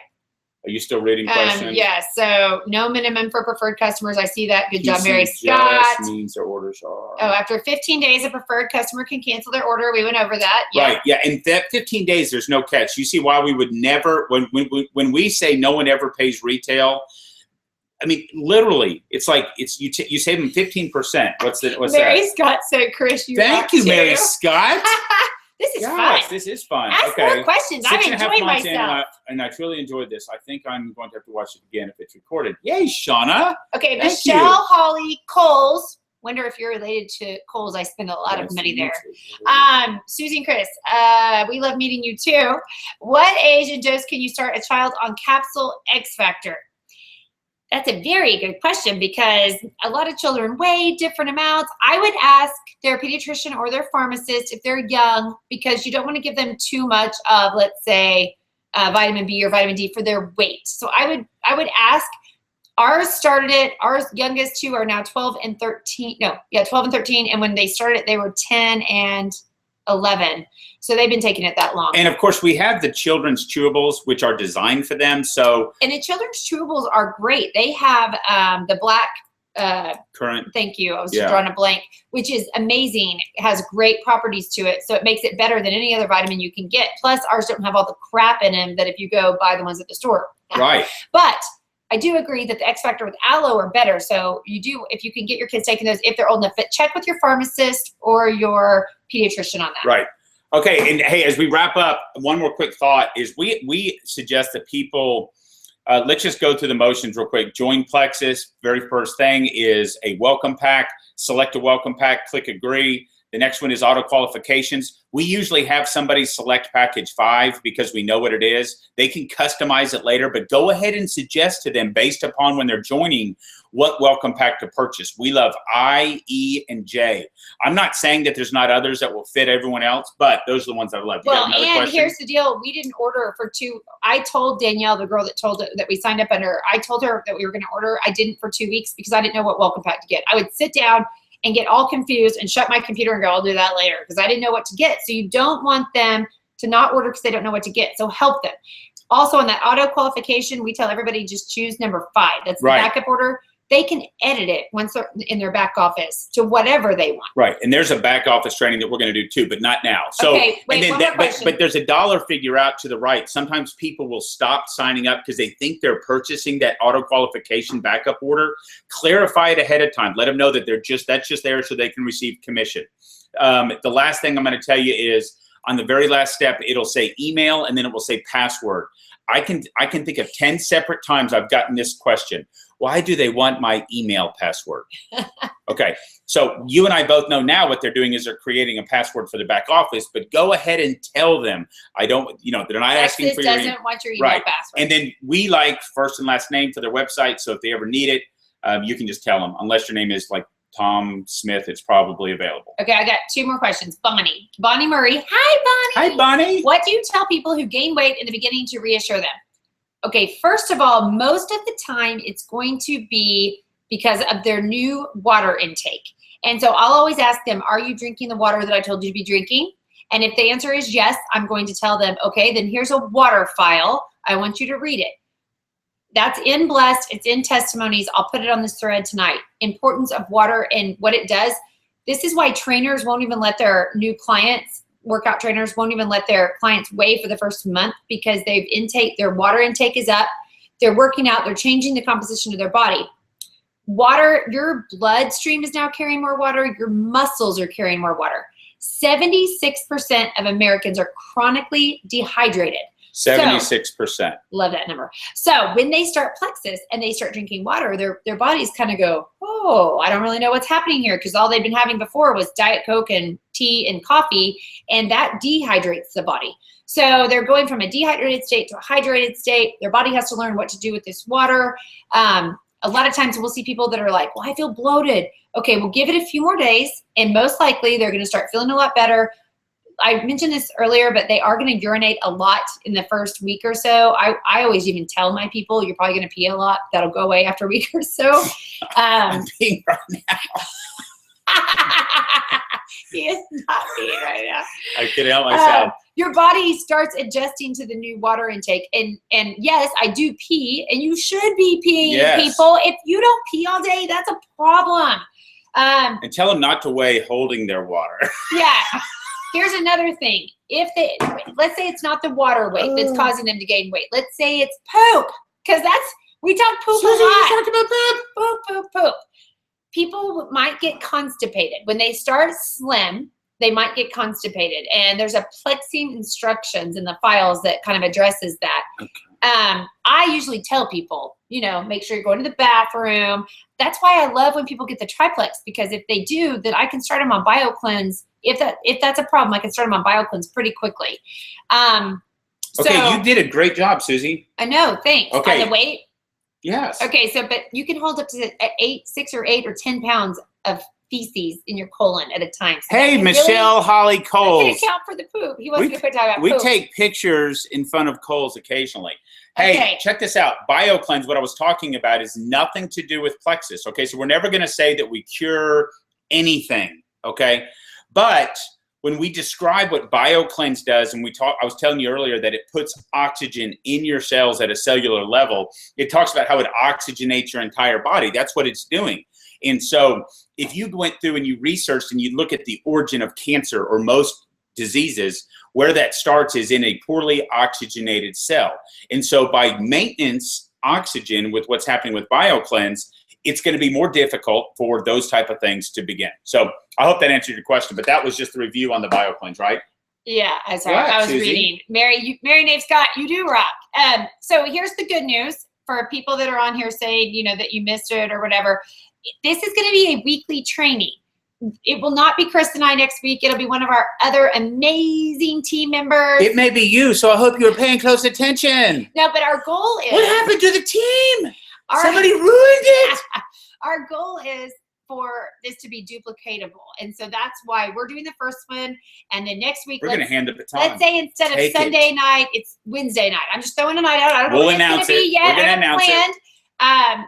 Are you still reading questions? Yeah, so no minimum for preferred customers. I see that. Good job, Mary Scott. Means their orders are. Oh, after 15 days, a preferred customer can cancel their order. We went over that. Yeah. Right, yeah, and that 15 days, there's no catch. You see why we would never, when we say no one ever pays retail, I mean, literally, it's like you save them 15%. What's Mary that? Scott said, Chris, you Thank you, Mary Scott. This is fun. This is fun. Ask more questions. I'm enjoying myself. And I truly enjoyed this. I think I'm going to have to watch it again if it's recorded. Yay, Shauna. Okay, Michelle Holly Coles. Wonder if you're related to Coles. I spend a lot of money there. Susie and Chris, we love meeting you too. What age and dose can you start a child on capsule XFactor? That's a very good question because a lot of children weigh different amounts. I would ask their pediatrician or their pharmacist if they're young, because you don't want to give them too much of, let's say, vitamin B or vitamin D for their weight. So I would ask. Ours started it. Our youngest 2 are now 12 and 13. No, yeah, 12 and 13. And when they started, they were 10 and 11. So they've been taking it that long. And of course, we have the children's chewables, which are designed for them. So and the children's chewables are great. They have the black currant. Thank you. I was just drawing a blank, which is amazing. It has great properties to it, so it makes it better than any other vitamin you can get. Plus, ours don't have all the crap in them that if you go buy the ones at the store. Right. But I do agree that the XFactor with aloe are better. So you do, if you can get your kids taking those, if they're old enough, but check with your pharmacist or your pediatrician on that. Right. Okay. And hey, as we wrap up, one more quick thought is we suggest that people, let's just go through the motions real quick. Join Plexus. Very first thing is a welcome pack. Select a welcome pack, click agree. The next one is auto qualifications. We usually have somebody select package 5 because we know what it is. They can customize it later, but go ahead and suggest to them based upon when they're joining what welcome pack to purchase. We love I, E, and J. I'm not saying that there's not others that will fit everyone else, but those are the ones I love. Well, and here's the deal. We didn't order for 2. I told Danielle, the girl that we signed up under, I told her that we were going to order. I didn't for 2 weeks because I didn't know what welcome pack to get. I would sit down and get all confused and shut my computer and go, I'll do that later, because I didn't know what to get. So you don't want them to not order because they don't know what to get. So help them. Also on that auto qualification, we tell everybody just choose number 5. That's the backup order. They can edit it once they're in their back office to whatever they want. Right, and there's a back office training that we're going to do too, but not now. So, okay, wait, and then but there's a dollar figure out to the right. Sometimes people will stop signing up because they think they're purchasing that auto qualification backup order. Clarify it ahead of time. Let them know that that's just there so they can receive commission. The last thing I'm going to tell you is on the very last step, it'll say email and then it will say password. I can think of 10 separate times I've gotten this question. Why do they want my email password? Okay, so you and I both know now what they're doing is they're creating a password for the back office, but go ahead and tell them, they're not asking for your email. Doesn't want your email password. And then we like first and last name for their website, so if they ever need it, you can just tell them, unless your name is like Tom Smith, it's probably available. Okay, I got 2 more questions. Bonnie Murray. Hi, Bonnie. Hi, Bonnie. What do you tell people who gain weight in the beginning to reassure them? Okay, first of all, most of the time it's going to be because of their new water intake. And so I'll always ask them, are you drinking the water that I told you to be drinking? And if the answer is yes, I'm going to tell them, okay, then here's a water file. I want you to read it. That's in Blessed. It's in Testimonies. I'll put it on this thread tonight. Importance of water and what it does. This is why trainers won't even let their new clients, workout trainers won't even let their clients weigh for the first month, because their water intake is up. They're working out. They're changing the composition of their body. Water, your bloodstream is now carrying more water. Your muscles are carrying more water. 76% of Americans are chronically dehydrated. 76%. Love that number. So when they start Plexus and they start drinking water, their bodies kind of go, oh, I don't really know what's happening here, because all they've been having before was Diet Coke and tea and coffee, and that dehydrates the body. So they're going from a dehydrated state to a hydrated state. Their body has to learn what to do with this water. A lot of times we'll see people that are like, well, I feel bloated. Okay, we'll give it a few more days, and most likely they're going to start feeling a lot better. I mentioned this earlier, but they are going to urinate a lot in the first week or so. I always even tell my people, you're probably going to pee a lot. That'll go away after a week or so. I'm peeing right now. He is not peeing right now. I couldn't help myself. Your body starts adjusting to the new water intake. And yes, I do pee, and you should be peeing, yes. People. If you don't pee all day, that's a problem. And tell them not to weigh holding their water. Yeah. Here's another thing. Let's say it's not the water weight that's causing them to gain weight. Let's say it's poop, because we talk poop Susie, a lot. you talked about poop. Poop. People might get constipated. When they start slim, they might get constipated. And there's a plexing instructions in the files that kind of addresses that. Okay. I usually tell people, make sure you're going to the bathroom. That's why I love when people get the triplex, because if they do, then I can start them on BioCleanse. If that's a problem, I can start them on BioCleanse pretty quickly. Okay, you did a great job, Susie. I know, thanks. Okay. On the weight? Yes. Okay, but you can hold up to 6 or 8 or 10 pounds of feces in your colon at a time. So hey, Michelle Holly Coles. That's going to count for the poop. He wasn't going to talk about poop. We take pictures in front of Coles occasionally. Hey, okay. Check this out. BioCleanse, what I was talking about, is nothing to do with Plexus. Okay, so we're never going to say that we cure anything. Okay, but when we describe what BioCleanse does, and I was telling you earlier that it puts oxygen in your cells at a cellular level. It talks about how it oxygenates your entire body. That's what it's doing. And so if you went through and you researched and you look at the origin of cancer or most diseases, where that starts is in a poorly oxygenated cell. And so by maintenance oxygen with what's happening with BioCleanse, it's going to be more difficult for those type of things to begin. So I hope that answered your question, but that was just the review on the BioCleanse, right? Yeah, I was Susie. reading. Mary Nave Scott, you do rock. So here's the good news for people that are on here saying, that you missed it or whatever. This is going to be a weekly training. It will not be Chris and I next week. It'll be one of our other amazing team members. It may be you, so I hope you're paying close attention. No, but our goal is... What happened to the team? Somebody ruined it. Our goal is for this to be duplicatable. And so that's why we're doing the first one. And then next week, we're going to hand the baton. Let's say instead of Sunday night, it's Wednesday night. I'm just throwing a night out. I don't know what it's going to be yet. We're going to announce it.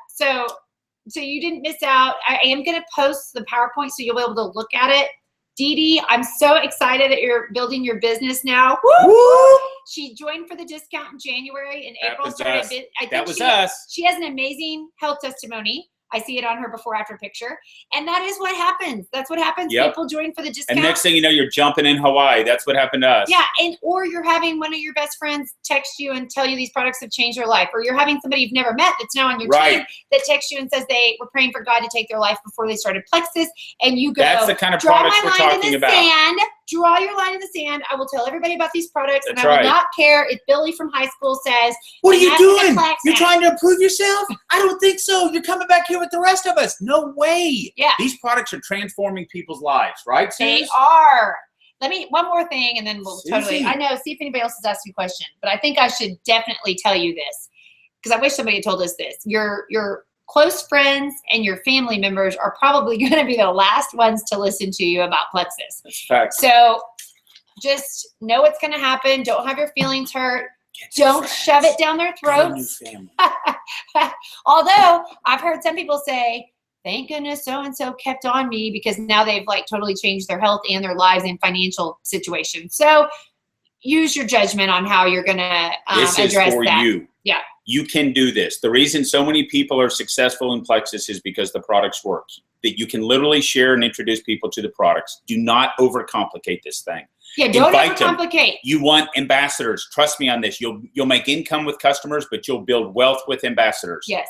So you didn't miss out. I am going to post the PowerPoint so you'll be able to look at it. Dee Dee, I'm so excited that you're building your business now. Woo! She joined for the discount in January, and April started. That was us. She has an amazing health testimony. I see it on her before after picture. And that is what happens. That's what happens. Yep. People join for the discount. And next thing you know, you're jumping in Hawaii. That's what happened to us. Yeah. Or you're having one of your best friends text you and tell you these products have changed your life. Or you're having somebody you've never met that's now on your team that texts you and says they were praying for God to take their life before they started Plexus. And you go, that's the kind of products we're talking about. Draw your line in the sand. I will tell everybody about these products, and I will not care if Billy from high school says, what are you doing? You're trying to improve yourself? I don't think so. You're coming back here with the rest of us. No way. Yeah. These products are transforming people's lives, right, Suze? They are. One more thing, and then we'll totally, I know, see if anybody else has asked you a question, but I think I should definitely tell you this, because I wish somebody had told us this. Your close friends and your family members are probably going to be the last ones to listen to you about Plexus. That's fact. So just know what's going to happen. Don't have your feelings hurt. Don't shove it down their throats. Although I've heard some people say, thank goodness so-and-so kept on me, because now they've like totally changed their health and their lives and financial situation. So use your judgment on how you're going to address that. This is for you. Yeah. You can do this. The reason so many people are successful in Plexus is because the products work. That you can literally share and introduce people to the products. Do not overcomplicate this thing. Yeah, don't Invite them. overcomplicate. You want ambassadors. Trust me on this. You'll make income with customers, but you'll build wealth with ambassadors. Yes.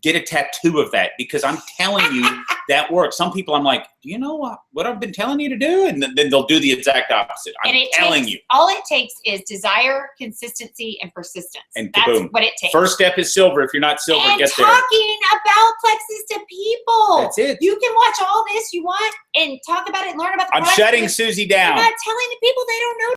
Get a tattoo of that, because I'm telling you that works. Some people, I'm like, do you know what I've been telling you to do? And then they'll do the exact opposite. I'm telling you. All it takes is desire, consistency, and persistence. And that's kaboom. what it takes. First step is silver. If you're not silver, and get there. talking about Plexus to people. That's it. You can watch all this you want and talk about it and learn about the I'm product. shutting Susie down. You're not telling the people, they don't know